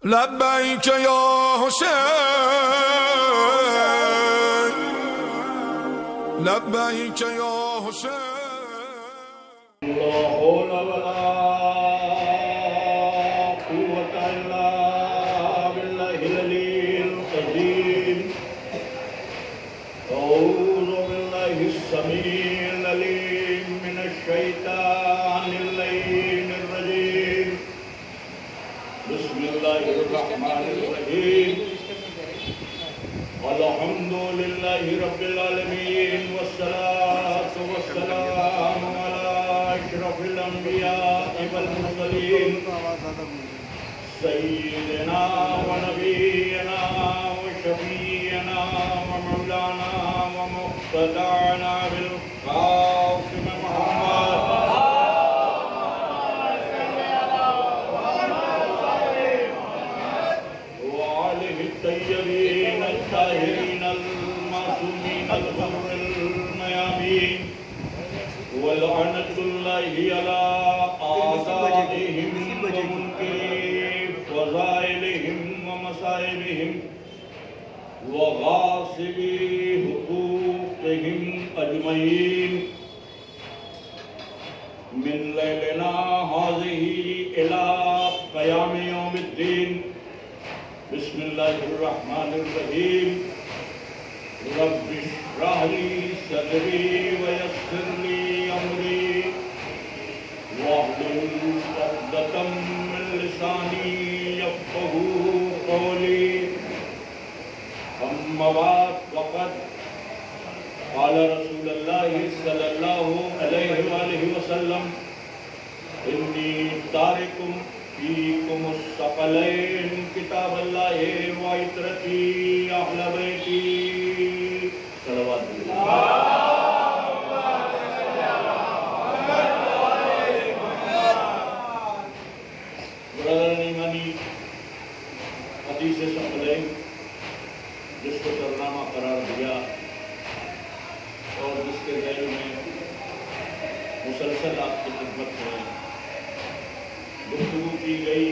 لبیک یا حسین لبیک یا حسین لا حول ولا قوة إلا بالله العلي العظيم أعوذ بالله السميع العليم من الشيطان اللعين الرجيم بسم الله الرحمن الرحيم الحمد لله رب العالمين والصلاة والسلام على أشرف الأنبياء والمرسلين سيدنا ونبينا وشفيعنا ومولانا ومقتدانا بالقاسم محمد وآله الطيبين الطاهرين المعصومين الغر الميامين ولعنة الله على أعدائهم ومنكري فضائلهم ومصائبهم وغاصبي حقوقهم أجمعين من ليلنا هذه إلى قيام يوم الدين بسم الله الرحمن الرحيم رب اشرح لي صدري ويسر لي أمري واحلل عقدة من لساني يفقهوا قولي أما بعد فقد قال رسول الله صلى الله عليه وآله وسلم إني تارك فيكم الثقلين كتاب الله وعترتي أهل بيتي صلوات برادران ایمانی حدیث ثقلین جس کو سرنامہ قرار دیا اور جس کے ذیل میں مسلسل آپ کی خدمت میں گفتگو کی گئی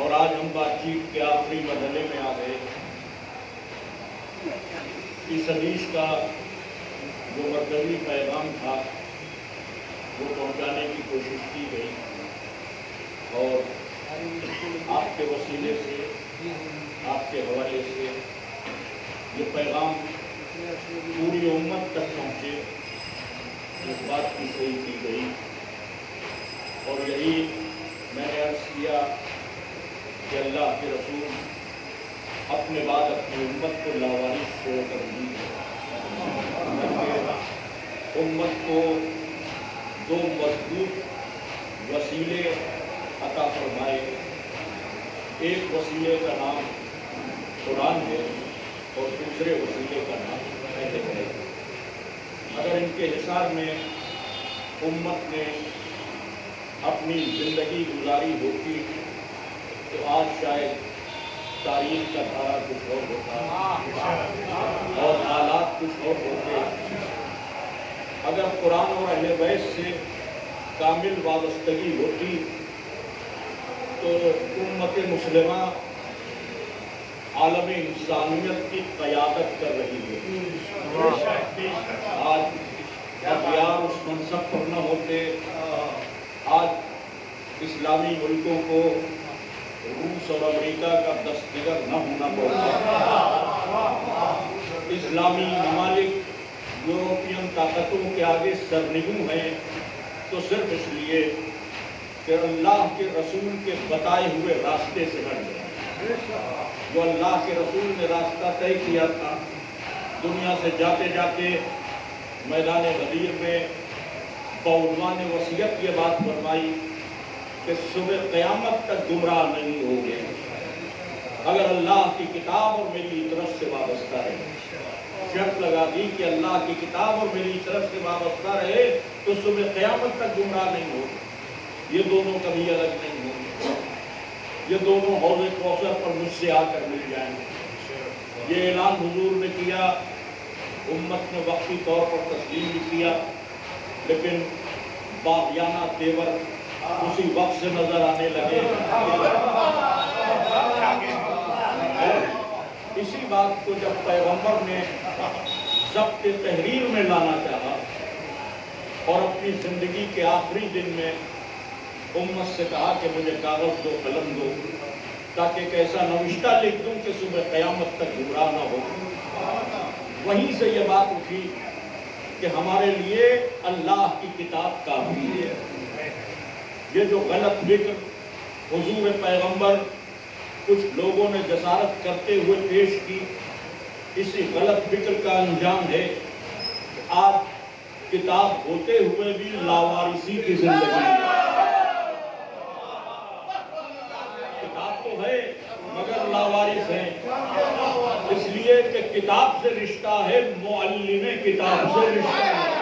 اور آج ہم بات چیت کے آخری مرحلے میں آ گئے. اس حدیث کا جو مرکزی پیغام تھا وہ پہنچانے کی کوشش کی گئی اور آپ کے وسیلے سے آپ کے حوالے سے یہ پیغام پوری امت تک پہنچے اس بات کی صحیح کی گئی. اور یہی میں نے عرض کیا کہ اللہ کے رسول اپنے بعد اپنی امت کو لاوارث چھوڑ کر نہیں گئے. امت کو دو مضبوط وسیلے عطا فرمائے. ایک وسیلے کا نام قرآن ہے اور دوسرے وسیلے کا نام علم ہے. اگر ان کے حصار میں امت نے اپنی زندگی گزاری ہوتی تو آج شاید تاریخ کا دھارا کچھ اور ہوتا اور حالات کچھ اور ہوتے. اگر قرآن اور اہل بیت سے کامل وابستگی ہوتی تو امت مسلمہ عالم انسانیت کی قیادت کر رہی ہے. آج اختیار اس منصب پر نہ ہوتے آج اسلامی ملکوں کو روس اور امریکہ کا دستگیر نہ ہونا پڑتا. اسلامی ممالک یورپین طاقتوں کے آگے سرنگو ہیں تو صرف اس لیے کہ اللہ کے رسول کے بتائے ہوئے راستے سے ہٹ گئے. جو اللہ کے رسول نے راستہ طے کیا تھا دنیا سے جاتے جاتے میدان غدیر میں بعنوان وصیت یہ بات فرمائی کہ صبح قیامت تک گمراہ نہیں ہوگے اگر اللہ کی کتاب اور میری طرف سے وابستہ رہے. شرط لگا دی کہ اللہ کی کتاب اور میری طرف سے وابستہ رہے تو صبح قیامت تک گمراہ نہیں ہوگے. یہ دونوں کبھی الگ نہیں ہوں گے. یہ دونوں حوض کوثر پر مجھ سے آ کر مل جائیں گے. یہ اعلان حضور نے کیا امت نے وقتی طور پر تسلیم بھی کیا لیکن باغیانہ تیور اسی وقت سے نظر آنے لگے. بات کو جب پیغمبر نے ضبط تحریر میں لانا چاہا اور اپنی زندگی کے آخری دن میں امت سے کہا کہ مجھے کاغذ دو، قلم دو، تاکہ ایک ایسا نوشتہ لکھ دوں کہ صبح قیامت تک گمراہ نہ ہو، وہیں سے یہ بات اٹھی کہ ہمارے لیے اللہ کی کتاب کافی ہے۔ یہ جو غلط فکر حضور پیغمبر کچھ لوگوں نے جسارت کرتے ہوئے پیش کی، اسی غلط فکر کا انجام ہے کہ آج کتاب ہوتے ہوئے بھی لاوارثی کی زندگی ہے۔ کتاب تو ہے مگر لاوارث ہے، اس لیے کہ کتاب سے رشتہ ہے، معلم کتاب سے رشتہ ہے۔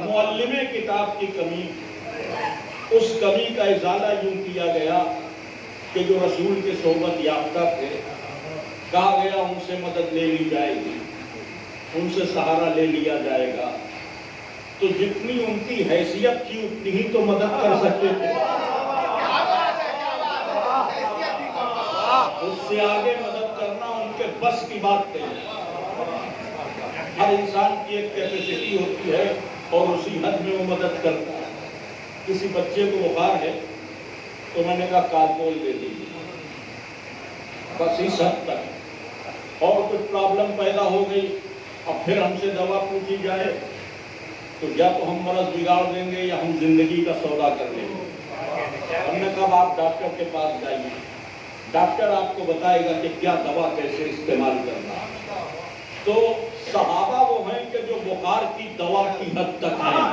معلم کتاب کی کمی، اس کمی کا ازالہ یوں کیا گیا کہ جو رسول کے صحبت یافتہ تھے، کہا گیا ان سے مدد لے لی جائے گی، ان سے سہارا لے لیا جائے گا، تو جتنی ان کی حیثیت تھی اتنی ہی تو مدد کر سکتے تھے، اس سے آگے مدد کرنا ان کے بس کی بات نہیں۔ ہر انسان کی ایک کیپیسٹی ہوتی ہے اور اسی حد میں وہ مدد کرتا ہے۔ کسی بچے کو بخار ہے تو میں نے کہا کالپول دے دیجیے، بس اس حد تک، اور کچھ پرابلم پیدا ہو گئی اب پھر ہم سے دوا پوچھی جائے تو یا تو ہم مرض بگاڑ دیں گے یا ہم زندگی کا سودا کر لیں گے۔ ہم نے کہا آپ ڈاکٹر کے پاس جائیے، ڈاکٹر آپ کو بتائے گا کہ کیا دوا کیسے استعمال کرنا۔ تو صحابہ وہ ہیں کہ جو بخار کی دوا کی حد تک ہیں۔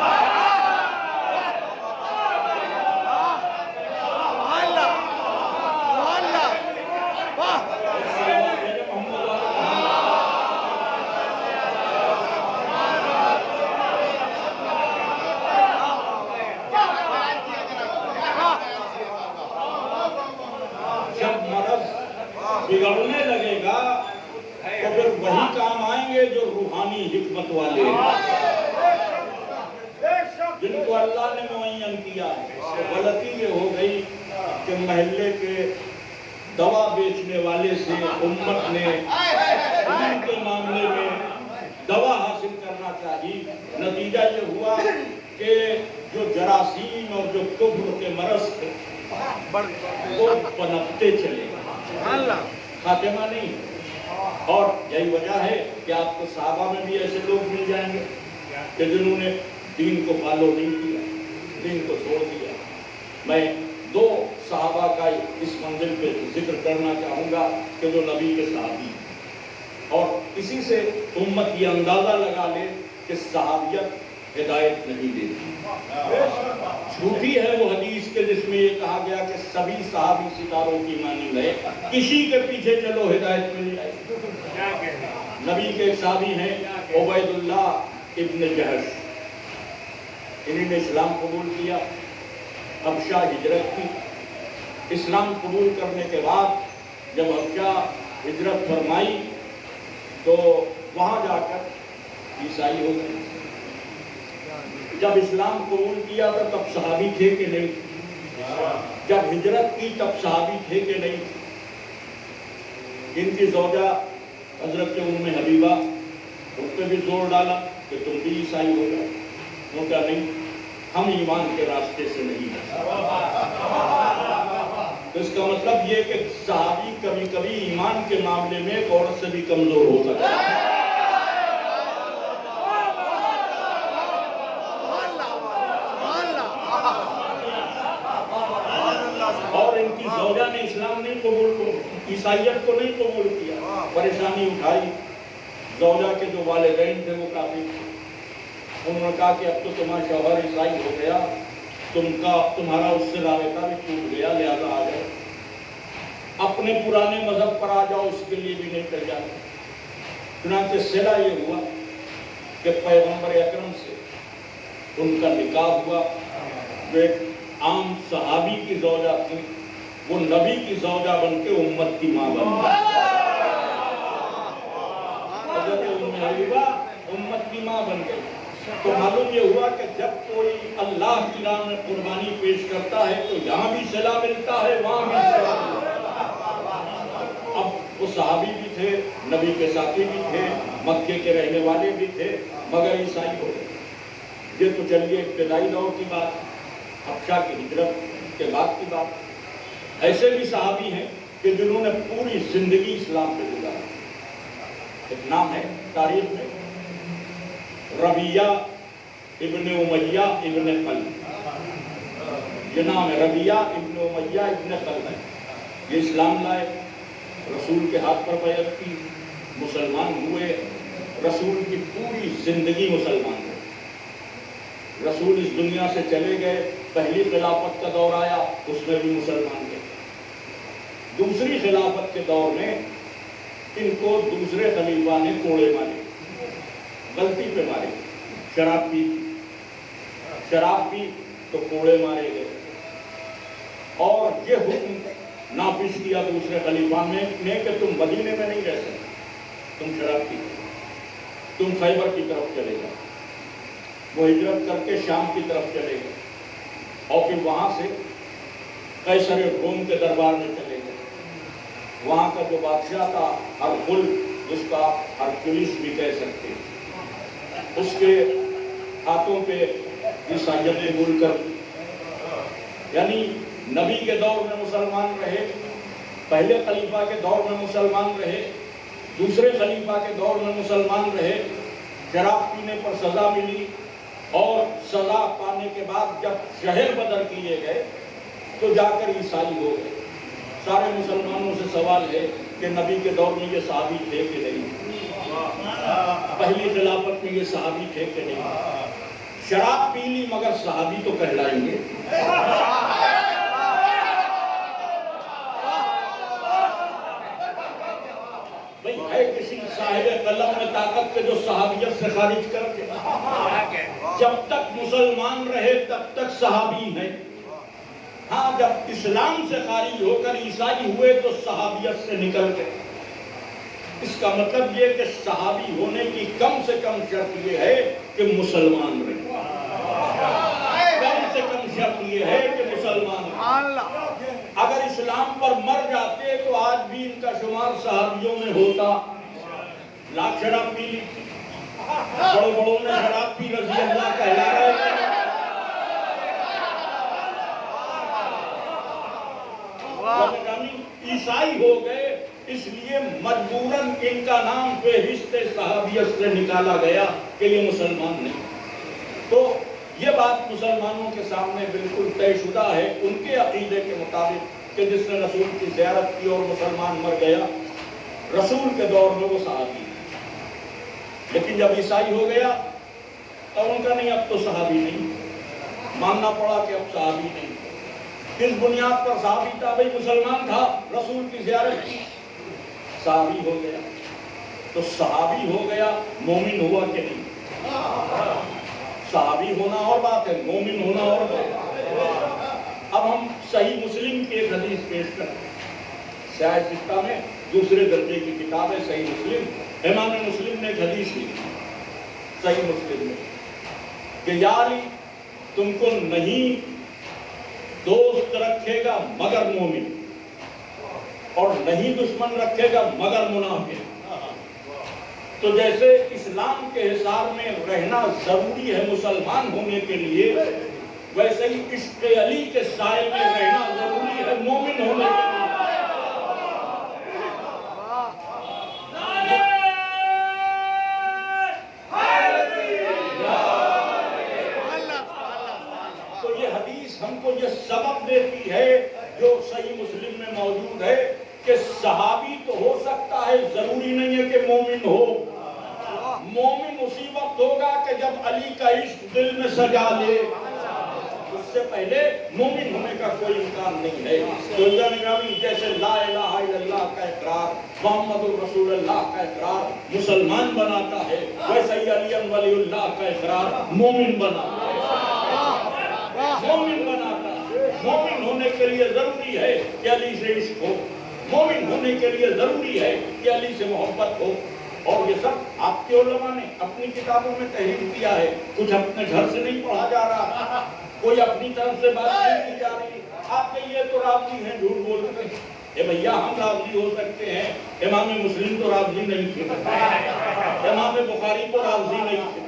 جب مرض بگڑنے لگے گا تو پھر وہی کام آئیں گے جو روحانی حکمت والے ہیں، جن کو اللہ نے معین کیا ہے۔ غلطی یہ ہو گئی کہ محلے کے دوا بیچنے والے سے امت نے ان کے معاملے میں دوا حاصل کرنا چاہیے، نتیجہ یہ ہوا کہ جو جراثیم اور جو کفر کے مرض تھے وہ پنپتے چلے، خاتمہ نہیں۔ اور یہی وجہ ہے کہ آپ کو صحابہ میں بھی ایسے لوگ مل جائیں گے کہ جنہوں نے دین کو فالو نہیں کیا، دین کو چھوڑ دیا۔ میں دو صحابہ کا اس منزل پہ ذکر کرنا چاہوں گا کہ جو نبی کے صحابی، اور اسی سے امت یہ اندازہ لگا لے کہ صحابیت ہدایت نہیں دیتی۔ جھوٹی ہے وہ حدیث کے جس میں یہ کہا گیا کہ سبھی صحابی ستاروں کی مانند ہے، کسی کے پیچھے چلو ہدایت مل جائے۔ نبی کے صحابی ہیں عبید اللہ ابن جہش، انہوں نے اسلام قبول کیا، حبشہ ہجرت کی۔ اسلام قبول کرنے کے بعد جب حبشہ ہجرت فرمائی تو وہاں جا کر عیسائی ہو گئے۔ جب اسلام قبول کیا تو تب صحابی تھے کہ نہیں؟ جب ہجرت کی تب صحابی تھے کہ نہیں؟ ان کی زوجہ حضرت ام حبیبہ، اس پہ بھی زور ڈالا کہ تم بھی عیسائی ہو جاؤ، وہ کہا نہیں، ہم ایمان کے راستے سے نہیں ہیں۔ تو اس کا مطلب یہ کہ صحابی کبھی کبھی ایمان کے معاملے میں ایک عورت سے بھی کمزور ہو سکتا ہے۔ اور ان کی زوجہ نے اسلام نہیں قبول کیا، عیسائیت کو نہیں قبول کیا، پریشانی اٹھائی۔ زوجہ کے جو والدین تھے وہ کافی تھے، انہوں نے کہا کہ اب تو تمہارا شوہر عیسائی ہو گیا، تمہارا اس سے رابطہ بھی ٹوٹ گیا، لہذا آ جاؤ، اپنے پرانے مذہب پر آ جاؤ، اس کے لیے بھی نہیں تیار۔ چنانچہ صلہ یہ ہوا کہ پیغمبر اکرم سے ان کا نکاح ہوا، جو ایک عام صحابی کی زوجہ تھی وہ نبی کی زوجہ بن کے امت کی ماں بن گئی۔ نمونہ بن گئی. تو معلوم یہ ہوا کہ جب کوئی اللہ کی راہ میں قربانی پیش کرتا ہے تو یہاں بھی صلہ ملتا ہے، وہاں بھی صلہ ملتا ہے. اب وہ صحابی بھی تھے، نبی کے ساتھی بھی تھے، مکے کے رہنے والے بھی تھے، مگر عیسائی ہو گئے. یہ تو چلیے ابتدائی دور کی بات، حبشہ کی ہجرت کے بعد کی بات. ایسے بھی صحابی ہیں کہ جنہوں نے پوری زندگی اسلام پہ گزاری. ایک نام ہے تاریخ میں ربیہ ابن امیہ ابن قلب. یہ نام ہے ربیہ ابن امیہ ابن قلب ہے. یہ اسلام لائے، رسول کے ہاتھ پر بیعت کی، مسلمان ہوئے، رسول کی پوری زندگی مسلمان ہوئے. رسول اس دنیا سے چلے گئے، پہلی خلافت کا دور آیا، اس میں بھی مسلمان گئے. دوسری خلافت کے دور میں ان کو دوسرے خلیفہ نے کوڑے مارے، غلطی پہ مارے. شراب پی تو کوڑے مارے گئے. اور یہ حکم نافذ کیا دوسرے خلیفہ نے کہ تم مدینے میں نہیں رہ سکتے، تم شراب پی، تم خیبر کی طرف چلے جاؤ. وہ ہجرت کر کے شام کی طرف چلے گئے اور پھر وہاں سے قیصر روم کے دربار میں چلے گئے. وہاں کا جو بادشاہ تھا ہرقل، جس کا ہرکلس بھی کہہ سکتے، اس کے ہاتھوں پہ عیسائیت قبول کر، یعنی نبی کے دور میں مسلمان رہے، پہلے خلیفہ کے دور میں مسلمان رہے، دوسرے خلیفہ کے دور میں مسلمان رہے. شراب پینے پر سزا ملی اور سزا پانے کے بعد جب شہر بدر کیے گئے تو جا کر عیسائی ہو گئے. سارے مسلمانوں سے سوال ہے کہ نبی کے دور میں یہ صحابی تھے کہ نہیں؟ پہلی خلافت میں یہ صحابی تھے کہ نہیں؟ شراب پی لی مگر صحابی تو کہلائیں گے. بھئی ہے کسی صاحب قلم میں طاقت کے جو صحابیت سے خارج کر کے؟ جب تک مسلمان رہے تب تک صحابی ہیں. ہاں جب اسلام سے خارج ہو کر عیسائی ہوئے تو صحابیت سے نکل گئے. اس کا مطلب یہ کہ صحابی ہونے کی کم سے کم شرط یہ ہے کہ مسلمان رہے. کم سے کم شرط یہ ہے کہ مسلمان رہے. اگر اسلام پر مر جاتے تو آج بھی ان کا شمار صحابیوں میں ہوتا. لاکھ شراب پی لی، بڑوں بڑوں نے شراب پی، رضی اللہ کہلا رہے ہیں. عیسائی ہو گئے، اس لیے مجبوراً ان کا نام فہرست صحابیت سے نکالا گیا کہ یہ مسلمان نہیں. تو یہ بات مسلمانوں کے سامنے بالکل طے شدہ ہے ان کے عقیدے کے مطابق کہ جس نے رسول کی زیارت کی اور مسلمان مر گیا، رسول کے دور میں وہ صحابی. لیکن جب عیسائی ہو گیا تو ان کا نہیں، اب تو صحابی نہیں، ماننا پڑا کہ اب صحابی نہیں. کس بنیاد پر صحابی تھا؟ بھئی مسلمان تھا، رسول کی زیارت کی، صحابی ہو گیا. تو صحابی ہو گیا، مومن ہوا کہ نہیں؟ صحابی ہونا اور بات ہے، مومن ہونا اور بات ہے. اب ہم صحیح مسلم کی ایک حدیث پیش کریں. سیاہ سکہ میں دوسرے درجے کی کتاب ہے صحیح مسلم. امام مسلم نے ایک حدیث لکھی صحیح مسلم میں کہ یا علی تم کو نہیں دوست رکھے گا مگر مومن، اور نہیں دشمن رکھے گا مگر منافق. تو جیسے اسلام کے حصار میں رہنا ضروری ہے مسلمان ہونے کے لیے، ویسے ہی عشق علی کے سائے میں رہنا ضروری ہے مومن ہونے کے لیے. تو یہ حدیث ہم کو یہ سبق دیتی ہے جو صحیح مسلم میں موجود ہے کہ صحابی تو ہو سکتا ہے، ضروری نہیں ہے کہ مومن ہو. مومن اسی وقت ہوگا کہ جب علی کا عشق دل میں سجا لے. اس سے پہلے مومن ہونے کا کوئی امکان نہیں ہے. تو جیسے لا الہ الا اللہ کا اقرار، محمد الرسول اللہ کا اقرار مسلمان بناتا ہے، ویسے ہی علی ولی اللہ کا اقرار مومن بناتا ہے. مومن بناتا ہے. مومن ہونے کے لیے ضروری ہے کہ علی سے عشق ہو. مومن ہونے کے لیے ضروری ہے کہ علی سے محبت ہو. اور یہ سب آپ کے علماء نے اپنی کتابوں میں تحریر کیا ہے، کچھ اپنے گھر سے نہیں پڑھا جا رہا، کوئی اپنی طرف سے بات نہیں کی جا رہی۔ آپ کے یہ تو رافضی ہیں، جھوٹ بولتے ہیں۔ اے بھیا ہم رافضی ہو سکتے ہیں، امام مسلم تو رافضی نہیں تھے، امام بخاری تو رافضی نہیں تھے۔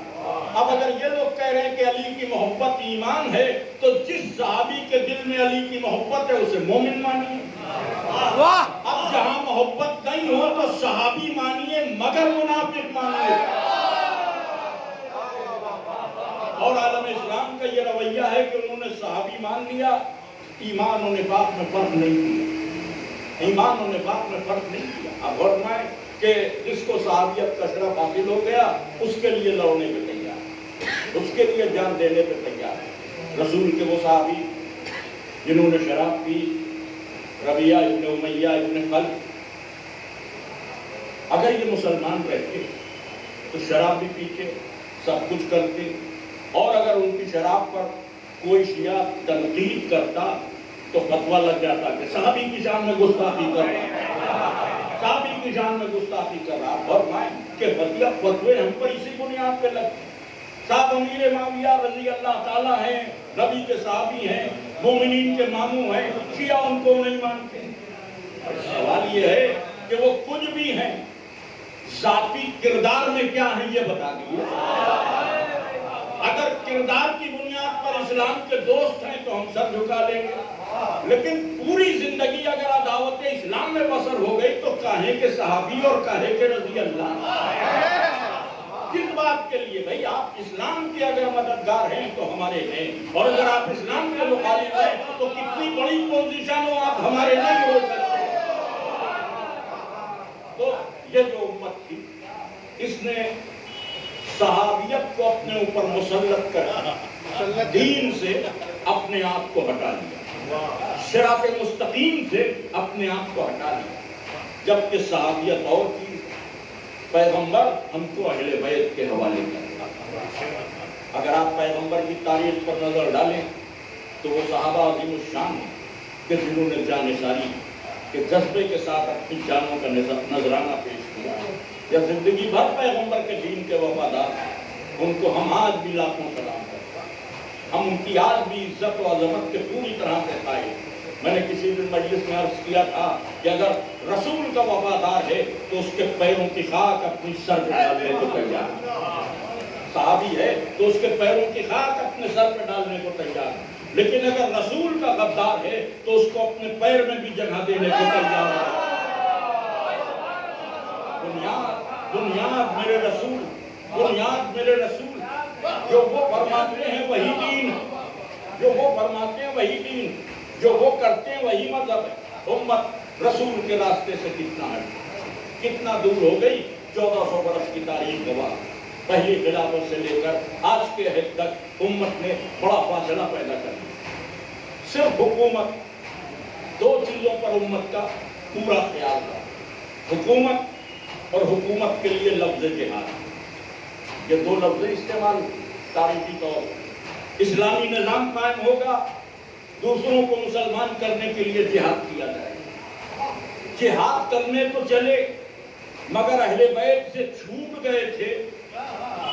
اب اگر یہ لوگ کہہ رہے ہیں کہ علی کی محبت ایمان ہے، تو جس صحابی کے دل میں علی کی محبت ہے اسے مومن مانیے۔ اب جہاں محبت نہیں ہو تو صحابی مانیے مگر منافق مانیے۔ اور عالم اسلام کا یہ رویہ ہے کہ انہوں نے صحابی مان لیا، ایمان و نفاق میں فرق نہیں کیا، ایمان و نفاق میں فرق نہیں کیا۔ اب فرمائیں کہ جس کو صحابیت کا شرف حاصل ہو گیا اس کے لیے لڑنے پہ تیار، اس کے لیے جان دینے پہ تیار ہے۔ رسول کے وہ صحابی جنہوں نے شراب پی، ربیعہ ابن امیہ ابن خلف، اگر یہ مسلمان رہتے تو شراب بھی پیتے، سب کچھ کرتے، اور اگر ان کی شراب پر کوئی شیعہ تنقید کرتا تو فتویٰ لگ جاتا کہ صحابی کی شان میں گستاخی کر رہا، صحابی کی شان میں گستاخی کر رہا۔ فرمائیں کہ فتوے ہم پر اسی بنیاد پہ لگتے۔ صاحب امیر معاویہ رضی اللہ تعالیٰ ہیں، نبی کے صحابی ہیں، مومنین کے ماموں ہیں، شیعہ ان کو نہیں مانتے۔ سوال یہ ہے کہ وہ کچھ بھی ہیں، ذاتی کردار میں کیا ہیں یہ بتا دیجیے۔ اگر کردار کی بنیاد پر اسلام کے دوست ہیں تو ہم سر جھکا لیں گے، لیکن پوری زندگی اگر عداوت اسلام میں بسر ہو گئی تو کاہے کے صحابی اور کاہے کے رضی اللہ۔ کس بات کے لیے؟ بھائی آپ اسلام کے اگر مددگار ہیں تو ہمارے ہیں، اور اگر آپ اسلام کے مخالف ہیں تو کتنی بڑی پوزیشن ہو آپ ہمارے نہیں ہو سکتے۔ تو یہ جو امت تھی اس نے صحابیت کو اپنے اوپر مسلط کر دین سے اپنے آپ کو ہٹا لیا، صراط مستقیم سے اپنے آپ کو ہٹا لیا، جبکہ صحابیت اور چیز۔ پیغمبر ہم کو اہل بیت کے حوالے کرتا۔ اگر آپ پیغمبر کی تاریخ پر نظر ڈالیں تو وہ صحابہ عظیم الشان ہیں کہ جنہوں نے جانثاری کے جذبے کے ساتھ اپنی جانوں کا نذرانہ پیش کیا، یا زندگی بھر پیغمبر کے دین کے وفادار ہیں، ان کو ہم آج بھی لاکھوں سلام کرتے ہیں، ہم ان کی آج بھی عزت و عظمت کے پوری طرح سے قائل ہیں۔ میں نے کسی دن مجلس میں عرض کیا تھا کہ اگر رسول کا وفادار ہے تو اس کے پیروں کی خاک اپنی سر پہ ڈالنے کو تیار ہے، صحابی ہے تو اس کے پیروں کی خاک اپنے سر پہ ڈالنے کو تیار ہے، لیکن اگر رسول کا غدار ہے تو اس کو اپنے پیر میں بھی جگہ دینے کو تیار ہے۔ بنیاد میرے رسول، بنیاد میرے رسول، جو وہ فرماتے ہیں وہی دین، جو وہ فرماتے ہیں وہی دین، جو وہ کرتے ہیں وہی مذہب ہے۔ امت رسول کے راستے سے کتنا ہے، کتنا دور ہو گئی۔ 1400 برس کی تاریخ گواہ، پہلی خلافت سے لے کر آج کے حد تک امت نے بڑا فاصلہ پیدا کر دیا۔ صرف حکومت، دو چیزوں پر امت کا پورا خیال تھا، حکومت اور حکومت کے لیے لفظ جہاد۔ یہ دو لفظ استعمال تاریخی طور پر۔ اسلامی نظام قائم ہوگا، دوسروں کو مسلمان کرنے کے لیے جہاد کیا جائے گا۔ جہاد کرنے تو چلے مگر اہل بیت سے چھوٹ گئے تھے،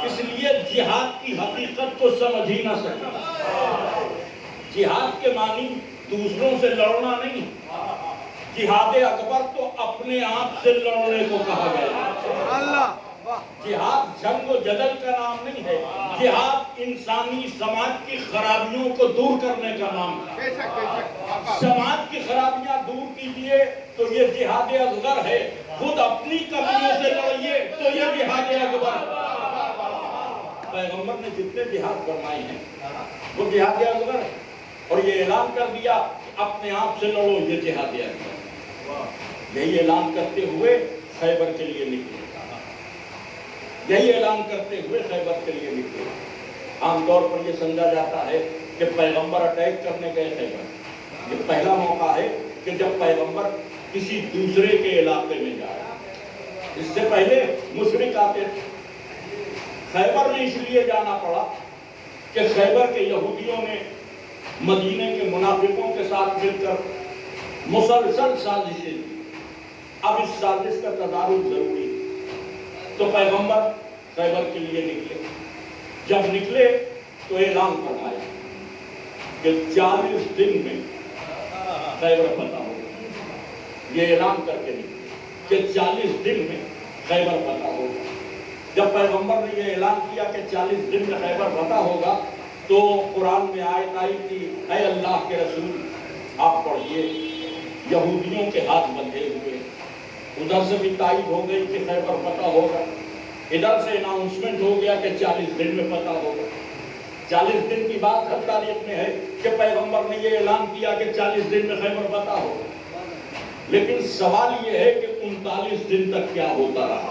اس لیے جہاد کی حقیقت کو سمجھ ہی نہ سکے۔ جہاد کے معنی دوسروں سے لڑنا نہیں، جہاد اکبر تو اپنے آپ سے لڑنے کو کہا گیا۔ جہاد جنگ و جدل کا نام نہیں ہے، جہاد انسانی سماج کی خرابیوں کو دور کرنے کا نام ہے۔ سماج کی خرابیاں دور کیجئے تو یہ جہاد اصغر ہے، خود اپنی کمیوں سے لڑیے تو یہ جہاد اکبر ہے۔ پیغمبر نے جتنے جہاد فرمائے ہیں وہ جہاد اصغر ہے، اور یہ اعلان کر دیا کہ اپنے آپ سے لڑو، یہ جہاد اکبر۔ یہی اعلان کرتے ہوئے خیبر کے لیے نکلے، یہی اعلان کرتے ہوئے خیبر کے لیے نکلے۔ عام طور پر یہ سمجھا جاتا ہے کہ پیغمبر اٹیک کرنے گئے خیبر۔ یہ پہلا موقع ہے کہ جب پیغمبر کسی دوسرے کے علاقے میں جائے۔ اس سے پہلے مشرک آتے تھے۔ خیبر میں اس لیے جانا پڑا کہ خیبر کے یہودیوں نے مدینے کے منافقوں کے ساتھ مل کر مسلسل سازشیں کی۔ اب اس سازش کا تدارک ضروری ہے۔ تو پیغمبر خیبر کے لیے نکلے. جب نکلے تو اعلان فرمایا کہ 40 دن میں خیبر فتح ہوگا. یہ اعلان کر کے نکلے کہ 40 دن میں خیبر فتح ہوگا. جب پیغمبر نے یہ اعلان کیا کہ 40 دن میں خیبر فتح ہوگا تو قرآن میں آیت آئی کہ اے اللہ کے رسول آپ پڑھیے یہودیوں کے ہاتھ بندھے ہوئے. ادھر سے بھی تائید ہو گئی کہ خیبر فتح ہوگا, ادھر سے اناؤنسمنٹ ہو گیا کہ 40 دن میں فتح ہوگا. 40 دن کی بات ہر تاریخ میں ہے کہ پیغمبر نے یہ اعلان کیا کہ 40 دن میں خیبر فتح ہوگا. لیکن سوال یہ ہے کہ 39 دن تک کیا ہوتا رہا.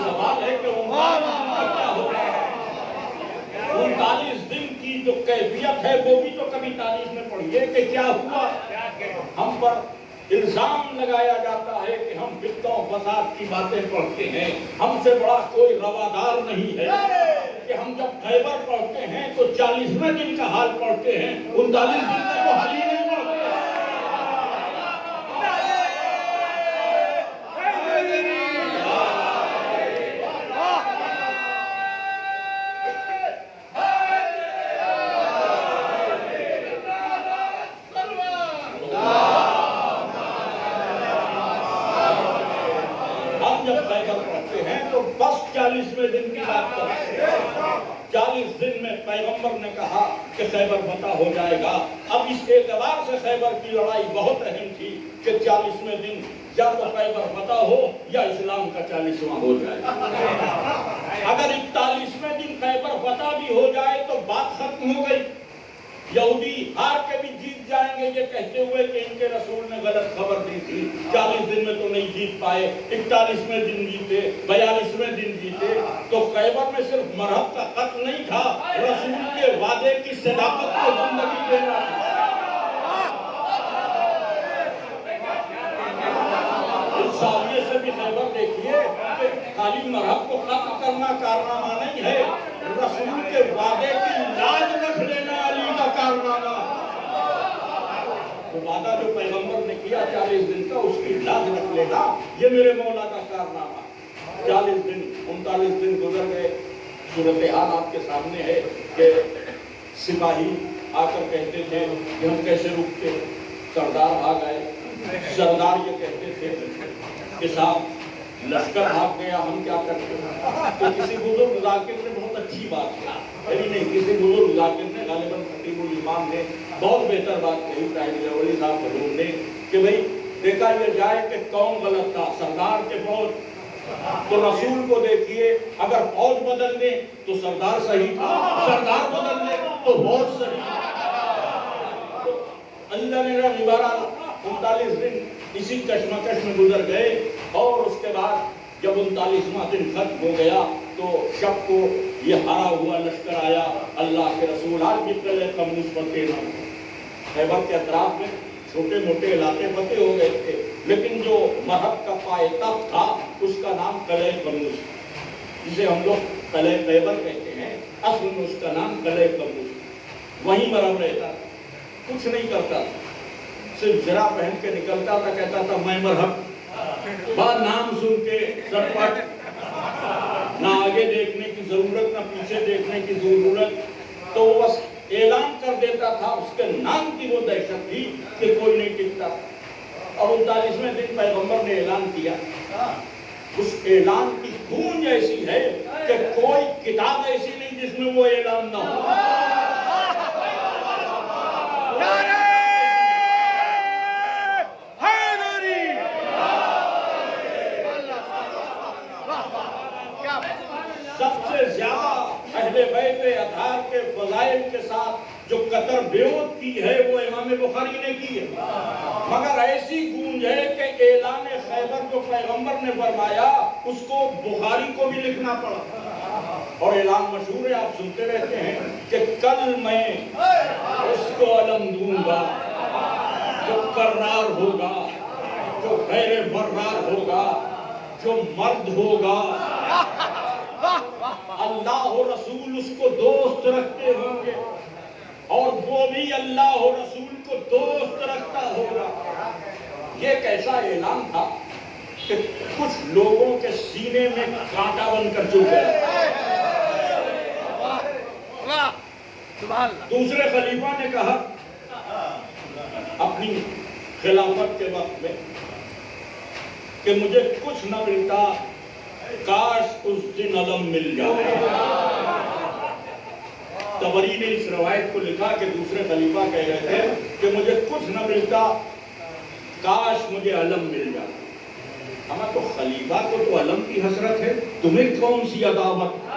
سوال ہے کہ 39 دن تک کیا ہوتا رہا. 39 دن کی جو کیفیت ہے وہ بھی تو کبھی تاریخ میں پڑھیے کہ کیا ہوا. ہم پر الزام لگایا جاتا ہے کہ ہم فتنہ و فساد کی باتیں پڑھتے ہیں, ہم سے بڑا کوئی روادار نہیں ہے کہ ہم جب خیبر پڑھتے ہیں تو 40ویں دن کا حال پڑھتے ہیں, 39 دن کا تو حال ہی نہیں پڑھتے. بس 40ویں دن کی بات کرتے ہیں. 40 دن میں پیغمبر نے کہا کہ خیبر فتح ہو جائے گا. اب اس اعتبار سے خیبر کی لڑائی بہت اہم تھی کہ 40ویں دن یا تو خیبر فتح ہو یا اسلام کا 40واں ہو جائے. اگر 41ویں دن خیبر فتح بھی ہو جائے تو بات ختم ہو گئی. یہودی ہار کے بھی جیت جائیں گے یہ کہتے ہوئے کہ ان کے رسول نے غلط خبر دی تھی. 40 دن میں تو نہیں جیت پائے, 41ویں دن جیتے, 42ویں دن جیتے. تو خیبر میں صرف مرحب کا خط نہیں تھا, رسول کے وعدے کی صداقت کو زندگی دینا تھا. اس زاویے سے بھی خیبر دیکھیے کہ خالی مرحب کو ختم کرنا کارنامہ نہیں ہے, رسول کے وعدے کی لاج رکھ لینا علی کا کارنامہ. وہ وعدہ جو پیغمبر نے کیا 40 دن کا, اس کی لاج رکھ لینا یہ میرے مولا کا کارنامہ. 40 دن 39 دن گزر گئے. صورتحال آپ کے سامنے ہے کہ سپاہی آ کر کہتے تھے کہ ہم کیسے رکتے. سردار آ گئے. سردار یہ کہتے تھے کہ صاحب لشکر بھاگ گیا, ہم کیا کرتے ہیں. تو کسی بزرگ ذاکر نے بہت اچھی بات کہی, نہیں کسی بزرگ ذاکر نے, غالباً خطیب الامام نے بہت بہتر بات کہی, طاہر ولی صاحب حضور نے, کہ بھئی دیکھا یہ جائے کہ کون غلط تھا, سردار کے فوج تو رسول کو دیکھیے, اگر فوج بدل دیں تو سردار صحیح تھا, سردار بدل دیں تو فوج صحیح تھا. اللہ نے نبارہ 39 دن اسی کشمکش میں گزر گئے. اور اس کے بعد جب 39واں دن ختم ہو گیا تو شب کو یہ ہارا ہوا لشکر آیا. اللہ کے رسول آج بھی قلعہ قموس فتح نہ ہوئے. خیبر کے اطراف میں چھوٹے موٹے علاقے فتح ہو گئے تھے, لیکن جو مرحب کا پائے-تخت تھا اس کا نام قلعہ قموس, جسے ہم لوگ قلعہ خیبر کہتے ہیں, اصل میں اس کا نام قلعہ قموس. وہیں مرحب رہتا, کچھ نہیں کرتا, صرف زرہ پہن کے نکلتا تھا, کہتا تھا میں مرحب. بعد نام سن کے زٹپٹ, نہ آگے دیکھنے کی ضرورت نہ پیچھے دیکھنے کی ضرورت, تو بس اعلان کر دیتا تھا. اس کے نام کی وہ دہشت تھی کہ کوئی نہیں ٹکتا. اور 39ویں دن پیغمبر نے اعلان کیا. اس اعلان کی گونج ایسی ہے کہ کوئی کتاب ایسی نہیں جس میں وہ اعلان نہ ہو. سب سے زیادہ اہل بیت اطہار کے فضائل کے ساتھ جو قطر بیعت کی ہے وہ امام بخاری نے کی ہے. مگر ایسی گونج ہے کہ اعلان خیبر جو پیغمبر نے فرمایا اس کو بخاری کو بھی لکھنا پڑا. اور اعلان مشہور ہے, آپ سنتے رہتے ہیں کہ کل میں اس کو علم دوں گا جو کرار ہوگا, جو غیر برار ہوگا, جو مرد ہوگا. اللہ و رسول اس کو دوست رکھتے ہوں گے اور وہ بھی اللہ و رسول کو دوست رکھتا ہوگا. یہ کیسا اعلان تھا کہ کچھ لوگوں کے سینے میں کانٹا بن کر چپ گئے. دوسرے خلیفہ نے کہا اپنی خلافت کے وقت میں کہ مجھے کچھ نہ ملتا، کاش اس دن علم مل جائے. طبری نے اس روایت کو لکھا کہ دوسرے خلیفہ کہہ رہے تھے کہ مجھے کچھ نہ ملتا، کاش مجھے علم مل جائے. ہمیں تو خلیفہ کو تو علم کی حسرت ہے، تمہیں کون سی عداوت؟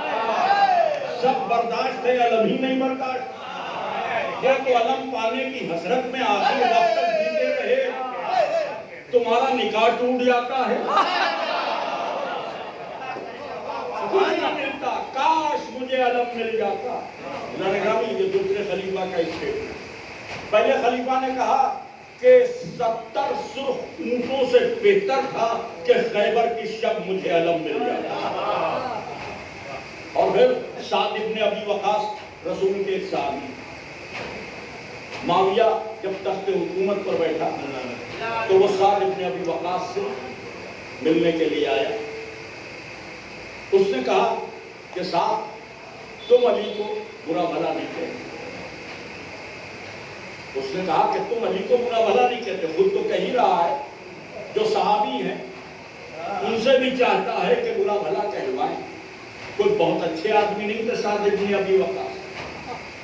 سب برداشت ہے، علم ہی نہیں برداشت. یہ تو علم پانے کی حسرت میں آخری وقت تک جیتے رہے، تمہارا نکاح ٹوٹ جاتا ہے. کچھ نہ ملتا، کاش مجھے علم مل جاتا. یہ دوسرے خلیفہ کا اسٹیٹمنٹ. پہلے خلیفہ نے کہا کہ 70 سرخ اونٹوں سے بہتر تھا کہ خیبر کی شب مجھے علم مل جاتا. اور پھر سعد ابن ابی وقاص رسول کے ایک صحابی، معاویہ جب تخت حکومت پر بیٹھا تو وہ سعد ابن ابی وقاص سے ملنے کے لیے آیا. اس نے کہا کہ صاحب تم علی کو برا بھلا نہیں کہتے. اس نے کہا کہ تم علی کو برا بھلا نہیں کہتے، خود تو کہہ ہی رہا ہے. جو صحابی ہیں ان سے بھی چاہتا ہے کہ برا بھلا کہلوائیں. کوئی بہت اچھے آدمی نہیں تھے سعد ابن ابی وقاص.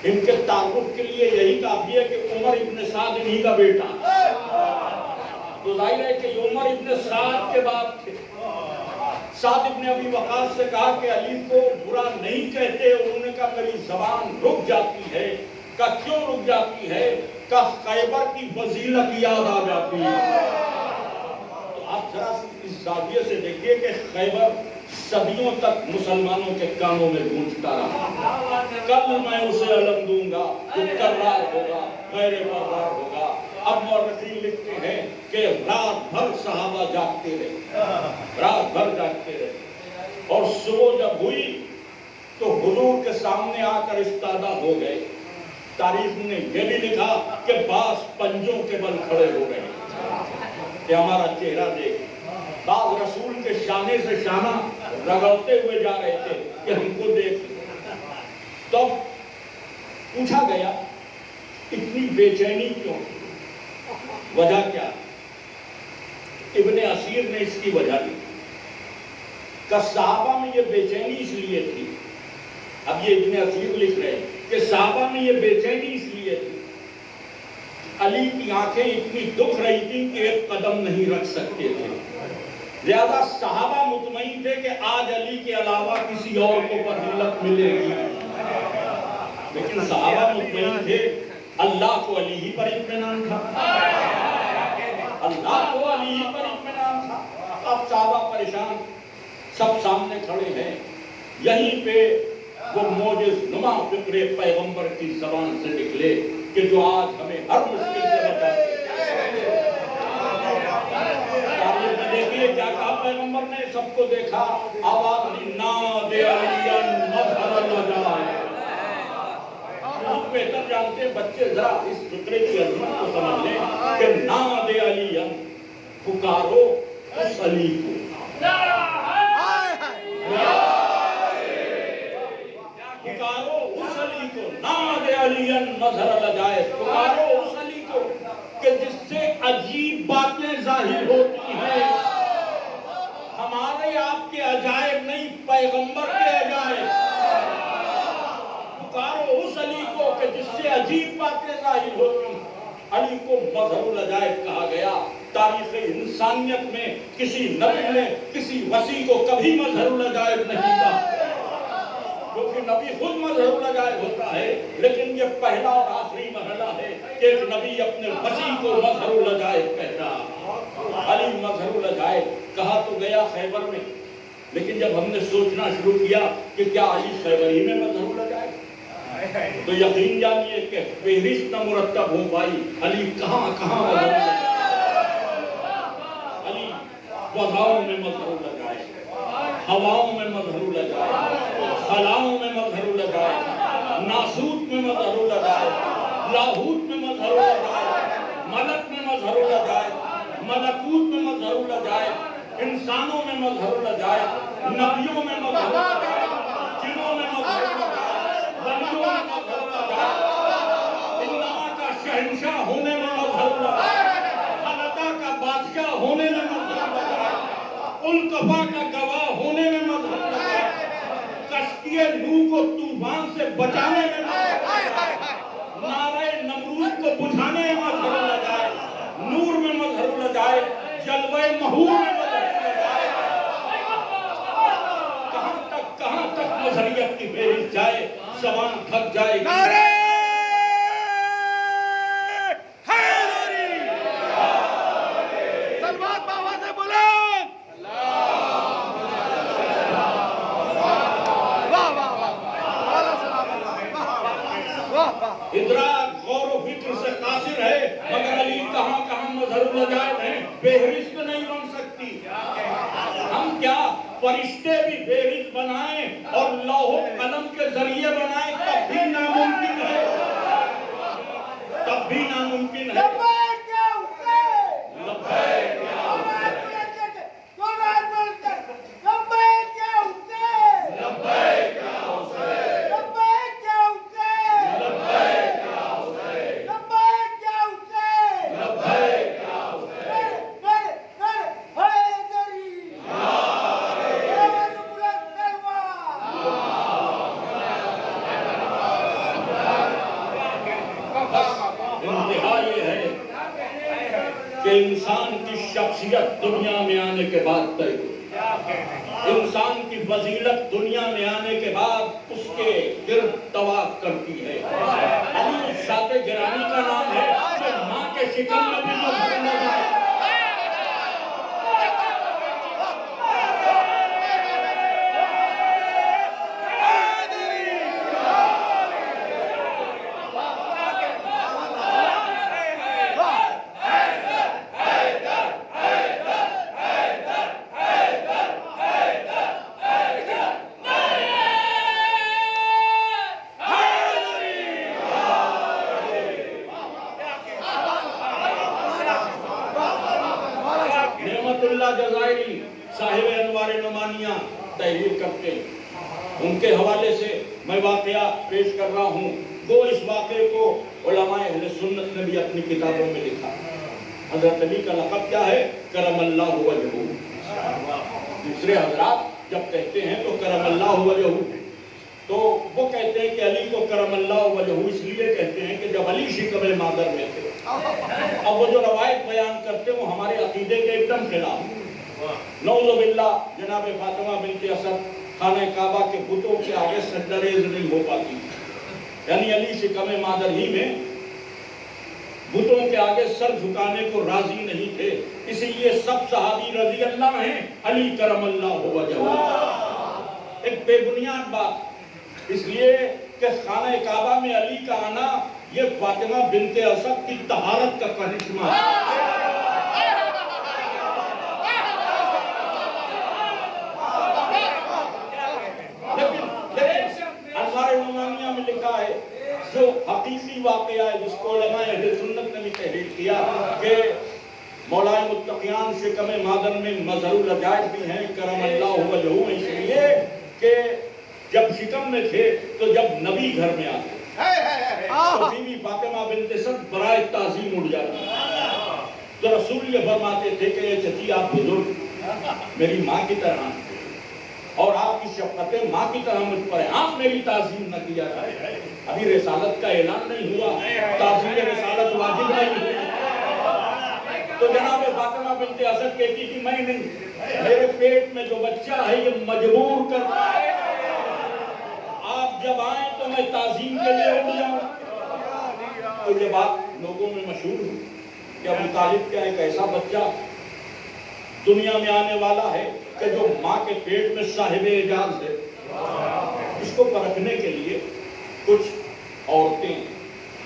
ان کے تعارف کے لیے یہی کافی ہے کہ عمر ابن سعد انہی کا بیٹا، تو ظاہر ہے کہ عمر ابن سعد کے باپ تھے. سعد ابن ابی وقاص سے کہا کہ علی کو برا نہیں کہتے. انہوں نے کہا میری زبان رک جاتی ہے. کہا کیوں رک جاتی ہے؟ کہا خیبر کی فضیلت یاد آ جاتی ہے. تو آپ ذرا اس زاویے سے دیکھیے کہ خیبر صدیوں تک مسلمانوں کے کانوں میں گونجتا رہا. کل میں اسے علم دوں گا، وہ کرار ہوگا، غیر کرار ہوگا. اب مورخین لکھتے ہیں کہ رات بھر صحابہ جاگتے رہے، رات بھر جاگتے رہے، اور صبح جب ہوئی تو حضور کے سامنے آ کر استادہ ہو گئے. تاریخ نے یہ بھی لکھا کہ بعض پنجوں کے بل کھڑے ہو گئے کہ ہمارا چہرہ دیکھ. بعض رسول کے شانے سے شانہ رگڑتے ہوئے جا رہے تھے کہ ہم کو دیکھ. تو پوچھا گیا اتنی بے چینی کیوں، وجہ کیا؟ ابن اسیر نے اس کی وجہ دی کہ صحابہ میں یہ بے چینی اس لیے تھی. اب یہ ابن اسیر لکھ رہے ہیں کہ صحابہ میں یہ بے چینی اس لیے تھی، علی کی آنکھیں اتنی دکھ رہی تھی کہ ایک قدم نہیں رکھ سکتے تھے. لہذا صحابہ مطمئن تھے کہ آج علی کے علاوہ کسی اور کو فضیلت ملے گی. لیکن صحابہ مطمئن تھے، اللہ کو علی ہی پر اطمینان تھا، اللہ کو علی ہی پر اطمینان تھا. اب صحابہ پریشان، سب سامنے کھڑے ہیں. یہیں پہ وہ معجز نما فکرے پیغمبر کی زبان سے نکلے کہ جو آج ہمیں ہر مشکل سے بچاتے. دیکھیے کیا کہا پیغمبر نے، سب کو دیکھا، آواز دی نادے علیاً مظہر لجائے. بہتر جانتے بچے ذرا اس فکرے کی عظمت کو سمجھ لیں کہ نادے علیاً، پکارو اس علی کو. پکارو اس علی کو، نادے علیاً مظہر لجائے. پکارو اس علی کو کہ جس سے عجیب باتیں ظاہر ہوتی ہیں. ہمارے آپ کے عجائب نہیں، پیغمبر کے عجائب. پکارو اس علی کو کہ جس سے عجیب باتیں ظاہر ہوتی. علی کو مظہر العجائب کہا گیا. تاریخ انسانیت میں کسی نبی نے کسی وصی کو کبھی مظہر العجائب نہیں کہا، کیونکہ نبی خود مظہر العجائب ہوتا ہے. لیکن یہ پہلا اور آخری مرحلہ ہے کہ ایک نبی اپنے وصی کو مظہر العجائب کہتا. علی مظہر العجائب کہا تو گیا خیبر میں، لیکن جب ہم نے سوچنا شروع کیا کہ کیا علی خیبر ہی میں مظہر العجائب، تو یقین جانیے کہ فہرست نہ مرتب ہو پائی علی کہاں کہاں مظہر العجائب. علی وضعوں میں مظہر العجائب، ہواؤں میں مظہر العجائب، خلاؤں میں مظہر العجائب، ناسوت میں مظہر العجائب، لاہوت میں مظہر العجائب، ملک میں مظہر العجائب، ملکوت میں مظہر العجائب. انسانوں میں مظہر لجائے، نبیوں میں مظہر لجائے، جنوں میں مظہر لجائے، ولیوں میں مظہر لجائے، انما کا شہنشاہ ہونے میں مظہر لجائے، حلقہ کا بادشاہ ہونے میں مظہر لجائے، القفا کا گواہ ہونے میں مظہر لجائے، کشتی نوح کو طوفان سے بچانے میں مظہر لجائے، نعرہ نمرود کو بجھانے میں مظہر لجائے، نور میں مظہر لجائے، جلوہ مہور میں مظہر لجائے، کہاں تک مظہریت کی فہرست جائے، زبان تھک جائے گی۔ نعرہ حیدری، سلوات بآواز بلند۔ واہ واہ واہ، ادراک غور و فکر سے قاصر ہے، مگر علی کہاں کہاں مظہر لجائے ہیں، فہرست نہیں بن سکتی۔ ہم کیا فرشتے بھی فہرست بنائیں اور لوح و قلم کے ذریعے بنائیں، تب بھی ناممکن ہے، تب بھی ناممکن ہے۔ انتہا یہ ہے کہ انسان کی شخصیت دنیا میں آنے کے بعد طے ہوئی، انسان کی فضیلت دنیا میں آنے کے بعد اس کے گرد طواف کرتی ہے۔ علی ذات گرامی کا نام ہے کہ ماں کے شکم میں بھی مظہر لجائے۔ نعمت اللہ جزائری صاحب انوار نعمانیہ تحریر کرتے ہیں، ان کے حوالے سے میں واقعہ پیش کر رہا ہوں۔ وہ اس واقعے کو علماء اہل سنت نے بھی اپنی کتابوں میں لکھا۔ حضرت علی کا لقب کیا ہے؟ کرم اللہ وجہہ۔ دوسرے حضرات جب کہتے ہیں تو کرم اللہ وجہہ، تو وہ کہتے ہیں کہ علی کو کرم اللہ وجہہ اس لیے کہتے ہیں کہ جب علی شکم مادر میں تھے۔ اب وہ جو روایت بیان کرتے ہیں وہ ہمارے عقیدے کے ایک دم خلاف۔ نعوذ باللہ، جناب فاطمہ بنت اسد خانہ کعبہ کے بتوں کے آگے سجدہ ریز نہیں ہو پاتی، یعنی علی شکم مادر ہی میں بتوں کے آگے سر جھکانے کو راضی نہیں تھے، اسی لیے سب صحابی رضی اللہ ہیں، علی کرم اللہ وجہہ۔ ایک بے بنیاد بات، اس لیے کہ خانہ کعبہ میں علی کا آنا یہ فاطمہ بنت اسد کی طہارت کا کرشمہ ہے۔ لیکن انوار نعمانیہ میں لکھا ہے جو حقیقی واقعہ ہے، جس کو علماء اہل سنت نے بھی تحریر کیا کہ مولائے متقیان شکم مادر میں مظہر لجائز بھی ہیں، کرم اللہ وجہہ، اس لیے کہ جب شکم میں تھے تو جب نبی گھر میں آتے تو بی بی فاطمہ بنت اسد برائے تعظیم اٹھ جاتی، تو رسول یہ فرماتے تھے کہ اے چچی آپ بزرگ میری ماں کی طرح ہیں اور آپ کی شفقتیں ماں کی طرح مجھ پر ہیں، آپ میری تعظیم نہ کیا جائے۔ ابھی رسالت کا اعلان نہیں ہوا، تعظیم رسالت واجب نہیں ہوئی، تو جناب فاطمہ بنت اسد کہتی تھی میں نہیں، میرے پیٹ میں جو بچہ ہے یہ مجبور کرتا ہے، آپ جب آئیں تو میں تعظیم کے لیے اٹھ جاؤں۔ تو یہ بات لوگوں میں مشہور ہوئی کہ ابو طالب کا ایک ایسا بچہ دنیا میں آنے والا ہے کہ جو ماں کے پیٹ میں صاحب اعجاز ہے۔ اس کو پرکھنے کے لیے کچھ عورتیں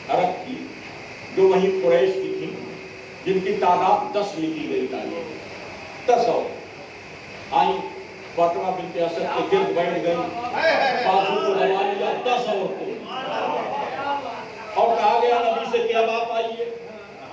عرب کی جو وہیں قریش کی تھیں، جن کی تعداد 10 لکھی گئی تاریخ، 10 عورتیں آئیں، فاطمہ بنت اسد کے گرد بیٹھ گئی، بازو کو دبا لیا، 10 عورتیں، اور کہا گیا نبی سے کہ اب آپ آئیے۔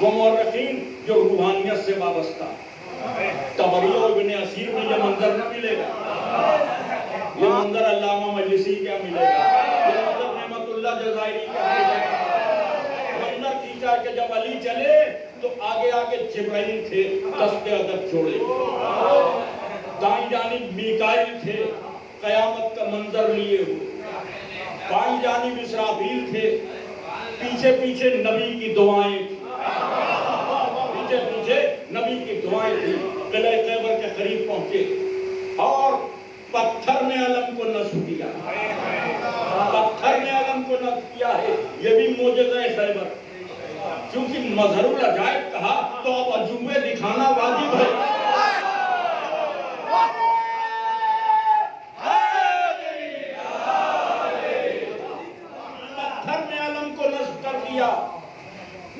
وہ مورخین جو روحانیت سے وابستہ، طبری اور ابن اسیر میں یہ منظر نہ ملے گا، یہ منظر علامہ مجلسی کیا ملے گا، یہ منظر نعمت اللہ جزائری کیا ملے گا۔ منظر کھینچا کہ جب علی چلے تو آگے آگے جبرائیل تھے دست ادب چھوڑے، دائیں جانب میکائیل تھے قیامت کا منظر لیے ہوئے، بائیں جانب اسرافیل تھے، پیچھے پیچھے نبی کی دعائیں تھی، پیچھے پیچھے نبی کی دعائیں تھی۔ قلعہ خیبر کے قریب پہنچے اور پتھر نے علم کو نصب کیا، پتھر نے علم کو نصب کیا ہے، یہ بھی معجزہ خیبر۔ چونکہ مظہر العجائب کہا تو اب عجوبے دکھانا واجب ہے۔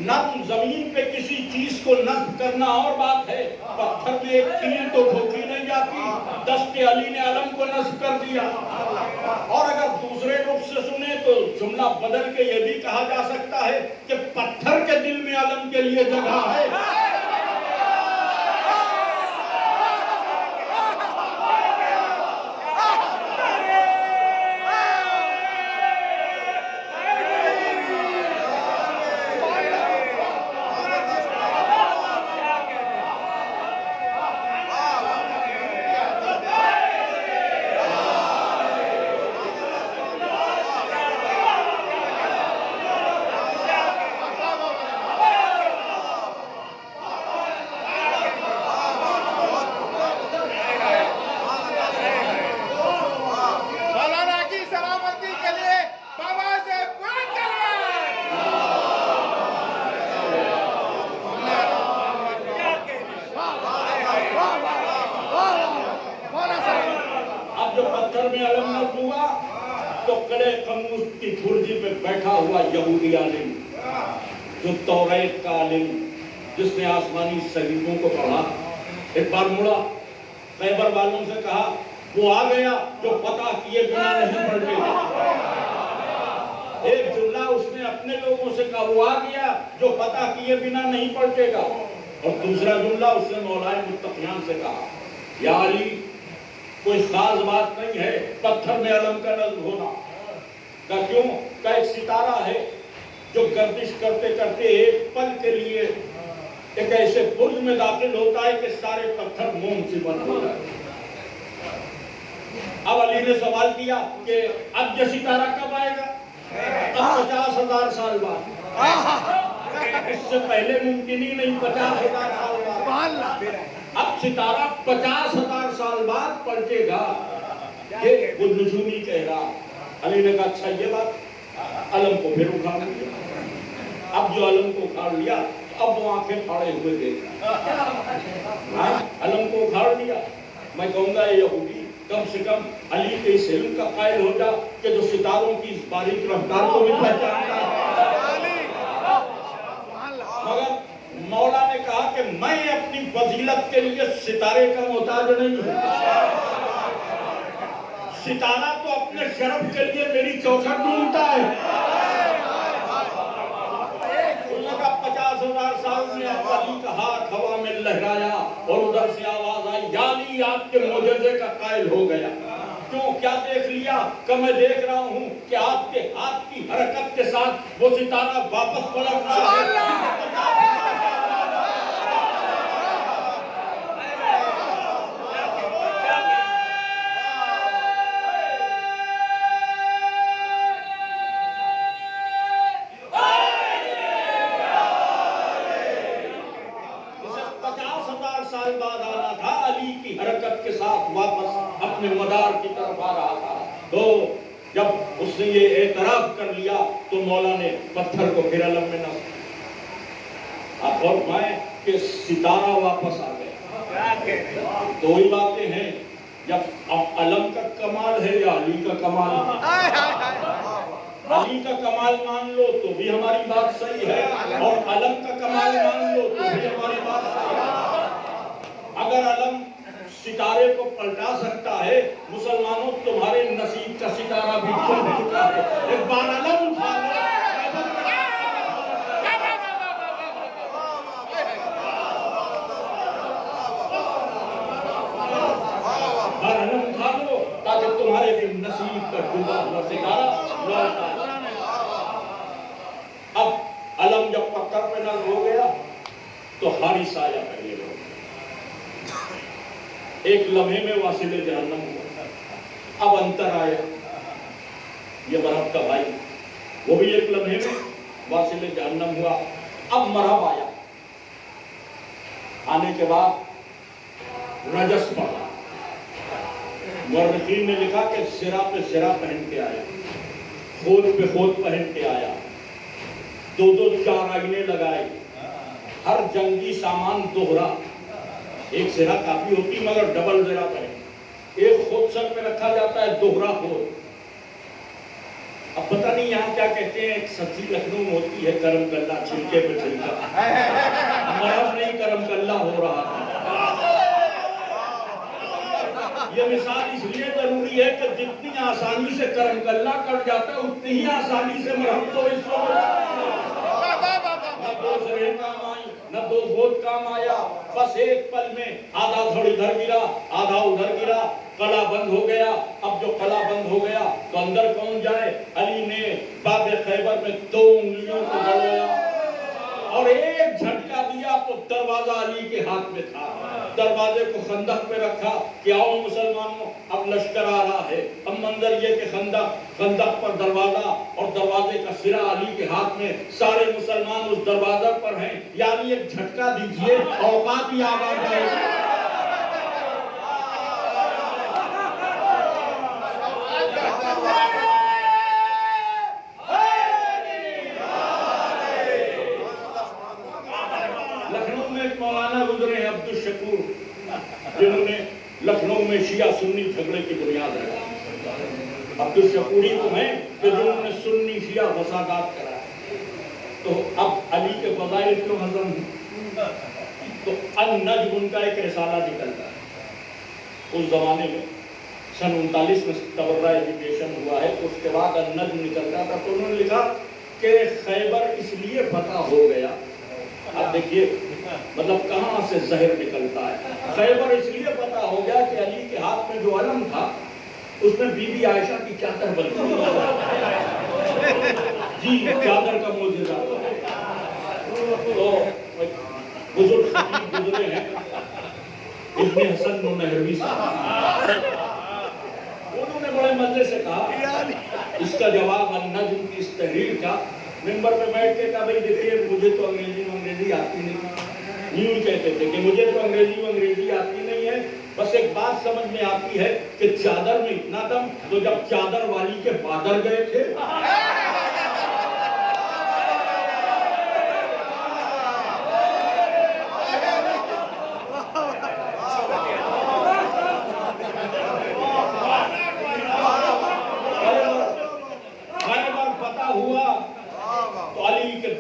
نرم زمین پہ کسی چیز کو نصب کرنا اور بات ہے، پتھر میں ایک تیر تو ٹھوکی نہیں جاتی، دست علی نے علم کو نصب کر دیا۔ اور اگر دوسرے لوگ سے سنے تو جملہ بدل کے یہ بھی کہا جا سکتا ہے کہ پتھر کے دل میں علم کے لیے جگہ ہے۔ تو قلعہ قموس کی برج پہ بیٹھا ہوا یہودی عالم، جو توریت کا عالم، جس نے آسمانی صحیفوں کو پڑھا، ایک بار مڑا، خیبر والوں سے کہا وہ آ گیا جو پتہ کیے بنا نہیں پلٹے گا۔ ایک جملہ اس نے اپنے لوگوں سے کہا وہ آ گیا جو پتہ کیے بنا نہیں پلٹے گا، اور دوسرا جملہ اس نے مولائے متقیان سے کہا یا علی کوئی خاص بات نہیں ہے پتھر میں علم کا نصب ہونا، کہ کیوں کہ ایک ستارہ ہے جو گردش کرتے کرتے ایک پل کے لیے ایک ایسے برج میں داخل ہوتا ہے کہ سارے پتھر موم سے بند ہو جاتے ہیں۔ اب علی نے سوال کیا کہ اب یہ ستارہ کب آئے گا؟ اب 50,000 سال بعد، اس سے پہلے ممکن ہی نہیں 50,000 سال بعد، اب ستارہ 50,000 سال بعد پلٹے گا، یہ وہ نجومی کہہ رہا۔ علی نے کہا اچھا یہ بات، علم کو پھر اکھاڑ لیا۔ اب جو علم کو اکھاڑ لیا اب وہ آنکھیں پھاڑے ہوئے دیکھ رہا، علم کو اکھاڑ لیا۔ میں کہوں گا یہودی کم سے کم علی کے اس علم کا قائل ہو جا کہ جو ستاروں کی اس باریک رفتار کو بھی پہچانتا ہے۔ مگر مولا نے کہا کہ میں اپنی فضیلت کے لیے ستارے کا محتاج نہیں ہوں، ستارہ تو اپنے شرف کے لیے میری چوکھٹ ڈھونڈتا ہے۔ انہوں نے کہا 50,000 سال میں علی کا ہاتھ ہوا میں لہرایا اور ادھر سے آواز آئی یا علی آپ کے معجزے کا قائل ہو گیا۔ کیوں کیا دیکھ لیا؟ کہ میں دیکھ رہا ہوں کہ آپ کے ہاتھ کی حرکت کے ساتھ وہ ستارہ واپس پلٹ رہا ہے۔ مدار کی طرف آ رہا تھا، تو جب اس نے یہ اعتراف کر لیا تو مولا نے پتھر کو پھر علم میں نصب۔ آپ اور میں کہ ستارہ واپس آ گیا۔ دو ہی باتیں ہیں، جب اب علم کا کمال ہے یا علی کا کمال ہے۔ علی کا کمال مان لو تو بھی ہماری بات صحیح ہے، اور علم کا کمال مان لو تو بھی ہماری بات صحیح ہے۔ اگر علم ستارے کو پلٹا سکتا ہے، مسلمانوں تمہارے نصیب کا ستارہ بھی کھل چکا ہے۔ ایک بار علم اٹھا لو۔ تمہارے بھی نصیب کا ڈوبا ہوا ستارہ لوٹ آیا۔ اب علم جب پتھر پہ نظر ہو گیا تو حارث آیا پہلے لوگ، ایک لمحے میں واصل جہنم ہوا۔ اب انتر آیا، یہ مرحب کا بھائی وہ بھی ایک لمحے میں واصل جہنم ہوا۔ اب مرحب آیا، آنے کے بعد رجس پڑا۔ مورخین نے لکھا کہ سرا پہ سرا پہن کے آیا، خود پہ خود پہن کے آیا، دو دو چار آئینے لگائے، ہر جنگی سامان دوہرا، ایک سرا کافی ہوتی مگر ڈبل سرا پہن، ایک خود سر پہ رکھا جاتا ہے، دوہرا خود۔ اب پتہ نہیں یہاں کیا کہتے ہیں، ایک سبزی لکھنؤ میں ہوتی ہے کرم کلہ، چھلکے پہ چھلکا، مرحب نہیں کرم کلہ ہو رہا تھا۔ یہ مثال اس لیے ضروری ہے کہ جتنی آسانی سے کرم کلہ کٹ جاتا ہے اتنی ہی آسانی سے مرحب تو اس وقت نہ دو سرے کام آئی نہ دو گود کام آیا، بس ایک پل میں آدھا دھڑ ادھر گرا آدھا ادھر گرا، قلعہ بند ہو گیا۔ اب جو قلعہ بند ہو گیا تو اندر کون جائے؟ علی نے باب خیبر میں 2 انگلیوں کو بڑھایا اور ایک جھٹکا دیا تو دروازہ علی کے ہاتھ میں تھا۔ دروازے کو خندق پہ رکھا کہ آؤ مسلمانوں، اب لشکر آ رہا ہے۔ اب منظر یہ کہ خندق پر دروازہ اور دروازے کا سرا علی کے ہاتھ میں، سارے مسلمان اس دروازہ پر ہیں، یعنی ایک جھٹکا دیجئے اوقات ہی آ جائے۔ لکھنؤ میں ایک مولانا گزرے ہیں عبد الشکور، جنہوں نے لکھنؤ میں شیعہ سنی جھگڑے کی بنیاد ہے۔ عبد الشکوری تو ہیں کہ جنہوں نے سنی شیعہ فسادات کرائے۔ تو اب علی کے فضائل کیوں ہضم ہیں؟ تو النجم ان کا ایک رسالہ نکلتا ہے۔ اس زمانے میں سن 39 میں تبرہ ایجوکیشن ہوا ہے، اس کے بعد النجم نکلتا تھا، تو انہوں نے لکھا کہ خیبر اس لیے فتح ہو گیا۔ اب دیکھیے مطلب کہاں سے زہر نکلتا ہے۔ خیبر اس لیے فتح ہو گیا کہ علی کے ہاتھ میں جو علم تھا اس میں بی بی عائشہ کی چادر بن گئی۔ جی چادر کا معجزہ تو بزرگ خطیب گزرے ہیں ابن حسن نونہروی صاحب، انہوں نے بڑے مزے سے کہا اس کا جواب النجم کی اس تحریر کا، ممبر پہ بیٹھ کے کہا بھئی دیکھیے مجھے تو انگریزی آتی نہیں، یوں کہتے تھے کہ مجھے تو انگریزی آتی نہیں ہے، بس ایک بات سمجھ میں آتی ہے کہ چادر میں اتنا دم، تو جب چادر والی کے بادر گئے تھے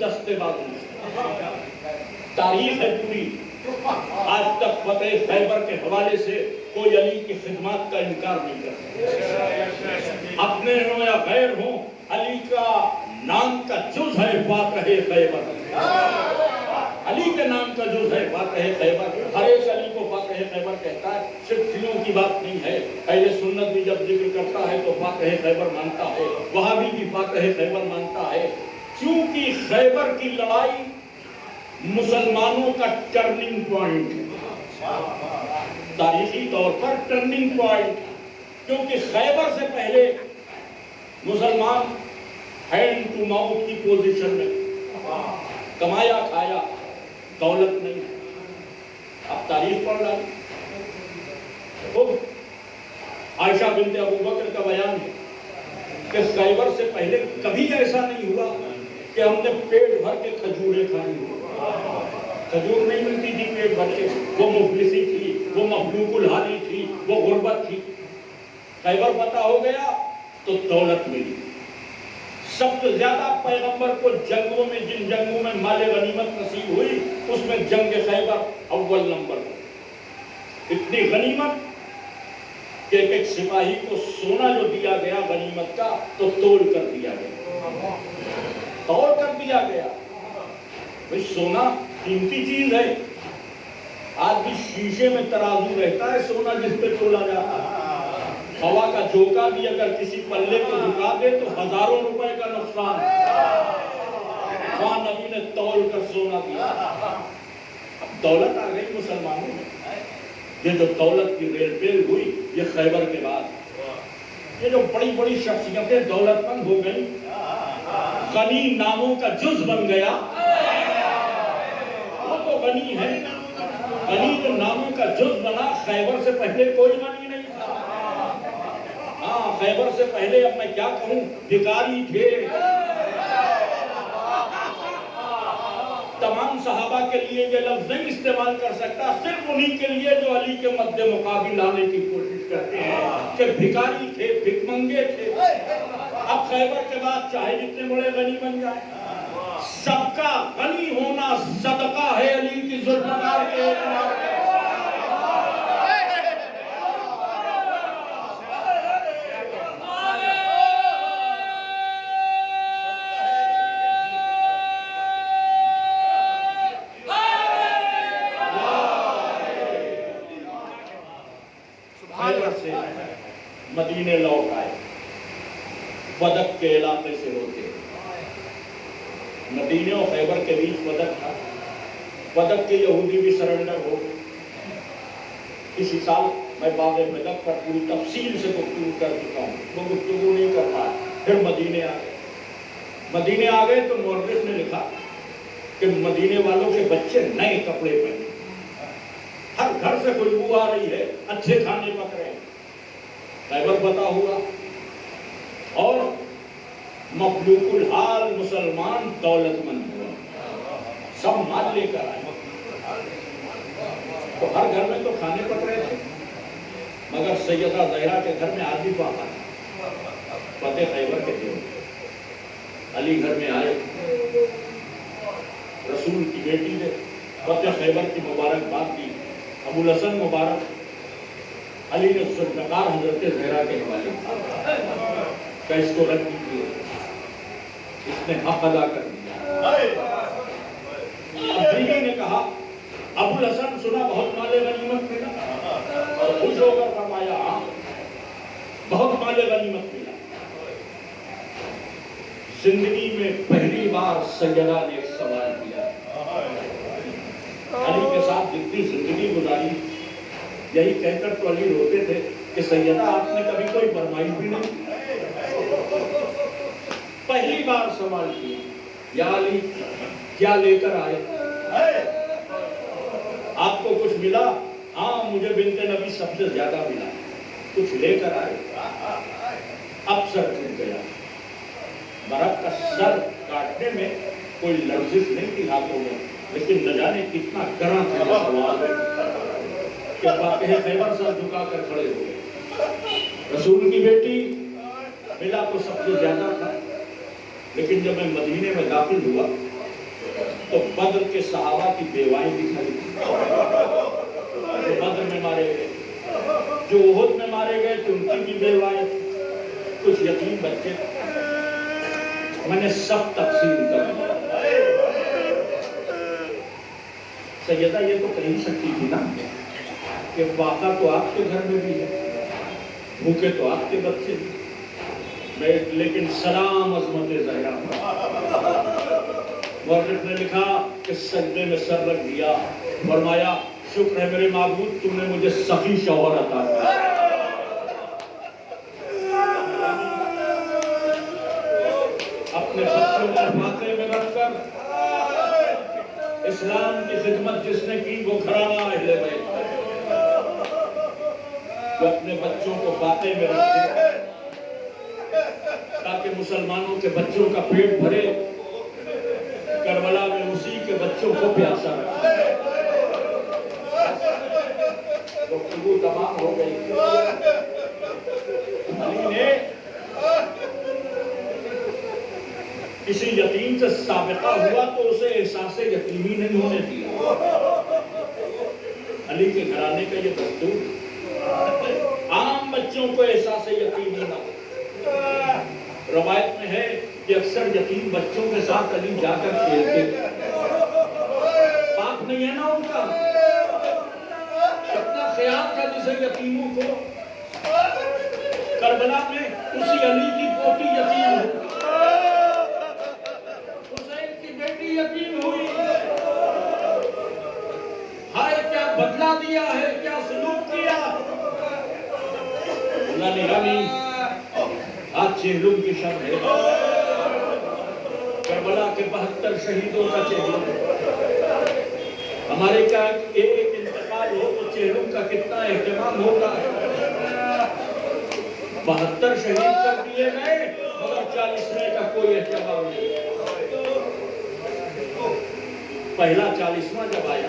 دستے بازو تاریخ ہے پوری، آج تک فتح خیبر کے حوالے سے کوئی علی کی خدمات کا انکار نہیں کرتا۔ اپنے ہوں یا غیر ہوں، علی کا نام کا جز ہے فاتح خیبر، علی کے نام کا جز ہے فاتح خیبر۔ ہر ایک علی کو فاتح خیبر کہتا ہے، صرف شیعوں کی بات نہیں ہے، اہل سنت بھی جب ذکر کرتا ہے تو فاتح خیبر مانتا ہے، وہابی بھی فاتح خیبر مانتا ہے، کیونکہ خیبر کی لڑائی مسلمانوں کا ٹرننگ پوائنٹ ہے، تاریخی طور پر ٹرننگ پوائنٹ، کیونکہ خیبر سے پہلے مسلمان ہینڈ ٹو ماؤتھ کی پوزیشن میں، کمایا کھایا، دولت نہیں۔ اب تاریخ پڑھ رہا خود عائشہ بنت ابو بکر کا بیان ہے کہ خیبر سے پہلے کبھی ایسا نہیں ہوا کہ ہم نے پیٹ بھر کے کھجوریں کھائی، کھجور نہیں ملتی تھی پیٹ بھر کے، وہ مفلسی تھی، وہ مخلوق الحالی تھی، وہ غربت تھی۔ خیبر فتح ہو گیا تو دولت ملی۔ سب سے زیادہ پیغمبر کو جنگوں میں، جن جنگوں میں مال غنیمت نصیب ہوئی اس میں جنگ خیبر اول نمبر پر، اتنی غنیمت کہ ایک سپاہی کو سونا جو دیا گیا غنیمت کا تو تول کر دیا گیا، تول کر دیا گیا۔ بھئی سونا قیمتی چیز ہے، آج بھی شیشے میں ترازو رہتا ہے سونا جس پہ تولا جاتا ہے، ہوا کا جھونکا بھی اگر کسی پلے کو جھکا دے تو ہزاروں روپے کا نقصان. وہاں نبی نے تول کر سونا دیا. اب دولت آ گئی مسلمانوں میں. یہ جو دولت کی ریل پیل ہوئی یہ خیبر کے بعد. یہ جو بڑی بڑی شخصیتیں دولت مند ہو گئی, غنی ناموں کا جز بن گیا. وہ تو غنی ہے, غنی جو ناموں کا جز بنا, خیبر سے پہلے کوئی غنی نہیں تھا. ہاں, خیبر سے پہلے اب میں کیا کہوں, بھکاری تھے. تمام صحابہ کے لیے یہ لفظ نہیں استعمال کر سکتا, صرف انہی کے لیے جو علی کے مد مقابل لانے کی کوشش کرتے ہیں کہ بھکاری تھے, بھک منگے تھے. اب خیبر کے بعد چاہے جتنے بڑے غنی بن جائیں, سب کا غنی ہونا صدقہ ہے علی کی ذوالفقار کے اعتبار سے. مدینے لوٹ آئے, بدک کے علاقے سے ہوتے. مدینے اور خیبر کے بیچ بدک تھا. بدک کے یہودی بھی سرنڈر ہو. اسی سال میں باب بدک پر پوری تفصیل سے گفتگو کر چکا ہوں, وہ گفتگو نہیں کر پایا. پھر مدینے آ گئے. مدینے آ گئے تو مورخ نے لکھا کہ مدینے والوں کے بچے نئے کپڑے پہنے, ہر گھر سے خوشبو آ رہی ہے, اچھے کھانے پک رہے ہیں. خیبر فتح ہوا اور مخلوق الحال مسلمان دولت مند ہوا, سب مال لے کر آئے. تو ہر گھر میں تو کھانے پک رہے تھے, مگر سیدہ زہرا کے گھر میں آدمی کو آتا ہے. فتح خیبر کے تھے, علی گھر میں آئے, رسول کی بیٹی نے فتح خیبر کی مبارکباد دی. ابو الحسن مبارک علی نے ذوالفقار حضرت زہرا کے حوالے کہ اس کو رد کیجیے, اس نے حق ادا کر دیا. اب بیوی نے کہا, ابو الحسن سنا بہت مال غنیمت ملا, اور خوش ہو کر فرمایا ہاں بہت مال غنیمت ملا. زندگی میں پہلی بار سیدہ نے ایک سوال کیا, علی کے ساتھ جتنی زندگی گزاری یہی کہہ کر تو علی روتے تھے کہ سیدہ آپ نے کبھی کوئی فرمائش بھی نہیں. پہلی بار سوال کیا, یا علی کیا لے کر آئے, آپ کو کچھ ملا؟ ہاں مجھے بنت نبی سب سے زیادہ ملا. کچھ لے کر آئے؟ اب سر ٹوٹ گیا. برق کا سر کاٹنے میں کوئی لرزش نہیں تھی ہاتھوں میں, لیکن نہ جانے کتنا گراں تھا سوال کہ واقعہ خیبر سر جھکا کر کھڑے ہوئے. رسول کی بیٹی ملا تو سب سے زیادہ تھا, لیکن جب میں مدینے میں داخل ہوا تو بدر کے صحابہ کی بیوائیں دکھائی تھی. جو بدر میں مارے گئے, جو احد میں مارے گئے تھے ان کی بھی بیوائیں, کچھ یتیم بچے. میں نے سب تقسیم کر دیا. سیدہ یہ تو کہہ سکتی تھی نا کہ واقعہ تو آپ کے گھر میں بھی ہے, بھوکے تو آپ کے بچے بھی, لیکن سلام عظمت زہرا. مورخ نے لکھا کہ سجدے میں سر رکھ دیا, فرمایا شکر ہے میرے معبود تو نے مجھے سخی شوہر عطا کیا. اپنے بچوں کو ماتھے میں رکھ کر اسلام کی خدمت جس نے کی وہ گھرانہ اہل بیت, جو اپنے بچوں کو باتیں میں رکھتے تاکہ مسلمانوں کے بچوں کا پیٹ بھرے, کربلا میں اسی کے بچوں کو پیاسا رکھا. گفتگو تمام ہو گئی. علی نے کسی یتیم سے سابقہ ہوا تو اسے احساس یتیمی نہیں ہونے دیا. علی کے گھرانے کا یہ دستور, عام بچوں کو احساس یتیمی نہ ہو. روایت میں ہے کہ اکثر یتیم بچوں کے ساتھ علی جا کر کھیلتے. پاک نہیں ہے نا ان کا, اتنا خیال تھا جسے یتیموں کو. کربلا میں اسی علی کی پوتی یتیم ہوئی، حسین کی بیٹی یتیم ہوئی. ہائے کیا بدلہ دیا ہے، کیا سلوک کیا. اللہ نگرانی آج چہلم کی شب ہے، کربلا کے 72 شہیدوں کا چہلم. ہمارے کیا ایک انتقال ہو تو چہلم کا کتنا اہتمام ہوتا ہے. 72 شہید کر دیے گئے مگر 40ویں کا کوئی اہتمام نہیں. پہلا 40واں جب آیا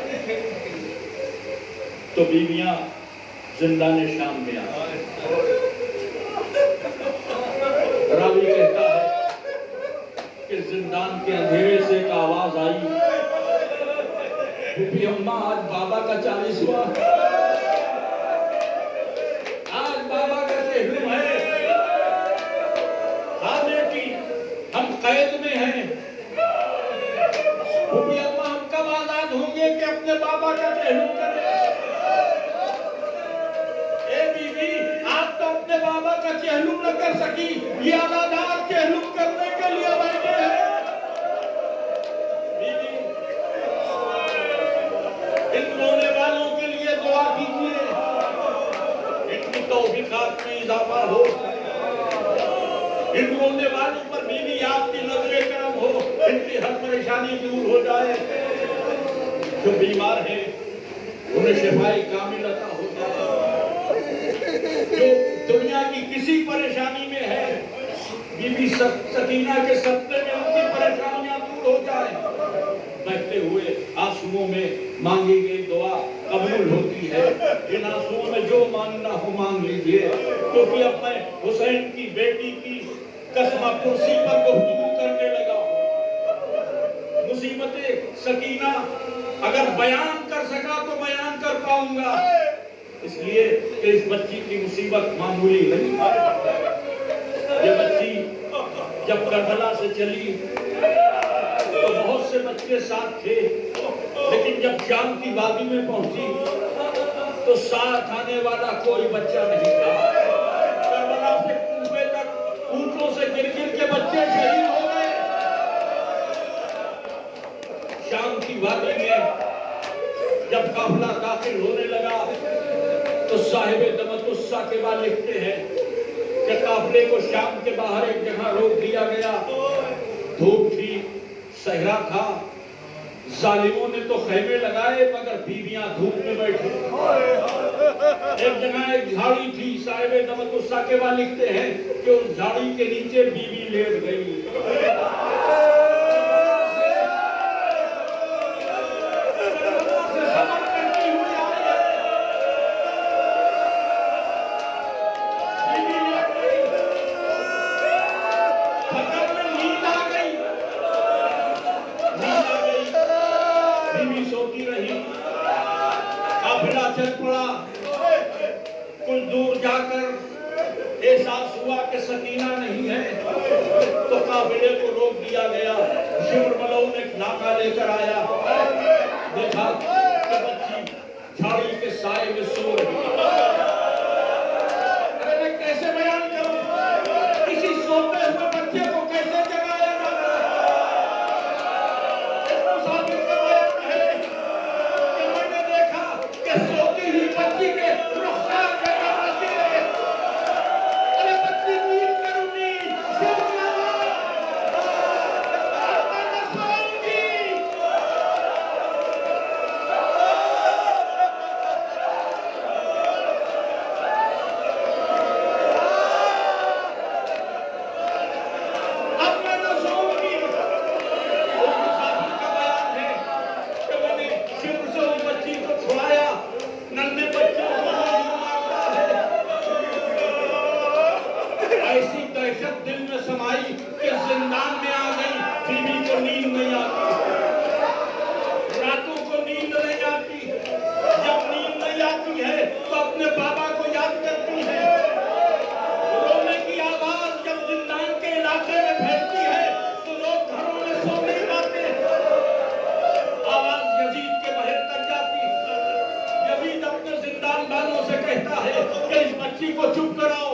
تو بیویاں زندان شام میں آئی. راوی کہتا ہے کہ زندان کے اندھیرے سے ایک آواز آئی، بی اماں آج بابا کا 40واں، آج بابا کا چہلم ہے. ہاں بیٹی ہم قید میں ہیں، بی اماں ہم کب آزاد ہوں گے کہ اپنے بابا کا چہلم کریں. اے بیوی آپ تو اپنے بابا کا چہلم نہ کر سکی، یہ ادادار چہلم کرنے کے لیے بیٹھے ہیں. ان رونے والوں کے لیے دعا کیجیے، ان کی توفیقات میں اضافہ ہو. ان رونے والوں پر بیوی آپ کی نظر کرم ہو، ان کی ہر پریشانی دور ہو جائے. جو بیمار ہیں انہیں شفائی کامل عطا ہو جائے. جو دنیا کی کسی پریشانی میں ہے بی بی سکینہ کے صدقے میں ان کی پریشانیاں دور ہو جائیں. بہتے ہوئے آنسوؤں میں مانگی گئی دعا قبول ہوتی ہے. ان آنسوؤں میں جو مانگنا ہو مانگ لیجئے، کیونکہ اب میں حسین کی بیٹی کی قسمہ کرسی پر گفتگو کرنے لگا. مصیبت سکینہ اگر بیان کر سکا تو بیان کر پاؤں گا، اس لیے کہ اس بچی کی مصیبت معمولی نہیں. یہ بچی جب کربلا سے چلی تو بہت سے بچے ساتھ تھے، لیکن جب شام کی وادی میں پہنچی تو ساتھ آنے والا کوئی بچہ نہیں تھا. کربلا سے کوفے تک اونٹوں سے گر گر کے بچے شہید ہو گئے. شام کی وادی میں جب قافلہ داخل ہونے لگا تو صاحب دمتسہ کے بعد لکھتے ہیں کہ قافلے کو شام کے باہر ایک جگہ روک دیا گیا. دھوپ تھی، صحرا تھا، ظالموں نے تو خیمے لگائے مگر بیویاں دھوپ میں بیٹھی. ایک جگہ ایک جھاڑی تھی، صاحب دمتسہ کے بعد لکھتے ہیں کہ اس جھاڑی کے نیچے بیوی لیٹ گئی. چل پڑا. کچھ دور جا کر احساس ہوا کہ سکینہ نہیں ہے تو قافلے کو روک دیا گیا. شمر ملعون ایک ناکہ لے کر آیا، دیکھا کہ بچی جھاڑی کے سائے میں سو رہی ہے. ارے میں کیسے بیان کروں، کسی سوتے ہوئے بچے کو کیسے جگایا جاتا ہے. ایک مسافر کا بیان ہے کہ میں نے دیکھا کہ سوتی ہوئی بچی کے رخسار کے بچی ہے. ارے بچی نیند کروں نیند، میں نہ سوؤں گی. اب میں نہ سوؤں گی. وہ مسافر کا بیان ہے کہ میں نے شمر سے اس بچی کو چھڑایا. ننھے بچوں کو نیند مارتا ہے. ایسی دہشت دل میں سمائی کہ زندان میں آ گئی. بیوی کو نیند نہیں آتی، راتوں کو نیند نہیں آتی. جب نیند نہیں آتی ہے تو اپنے بابا کو یاد کرتی ہے. رونے کی آواز جب زندان کے علاقے میں پھیلتی ہے تو لوگ گھروں میں سو نہیں پاتے. آواز یزید کے محل تک جاتی. یزید اپنے زندان بانوں سے کہتا ہے کہ اس بچی کو چپ کراؤ.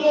2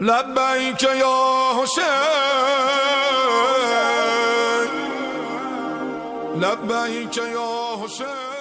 لبیک یا حسین، لبیک یا حسین.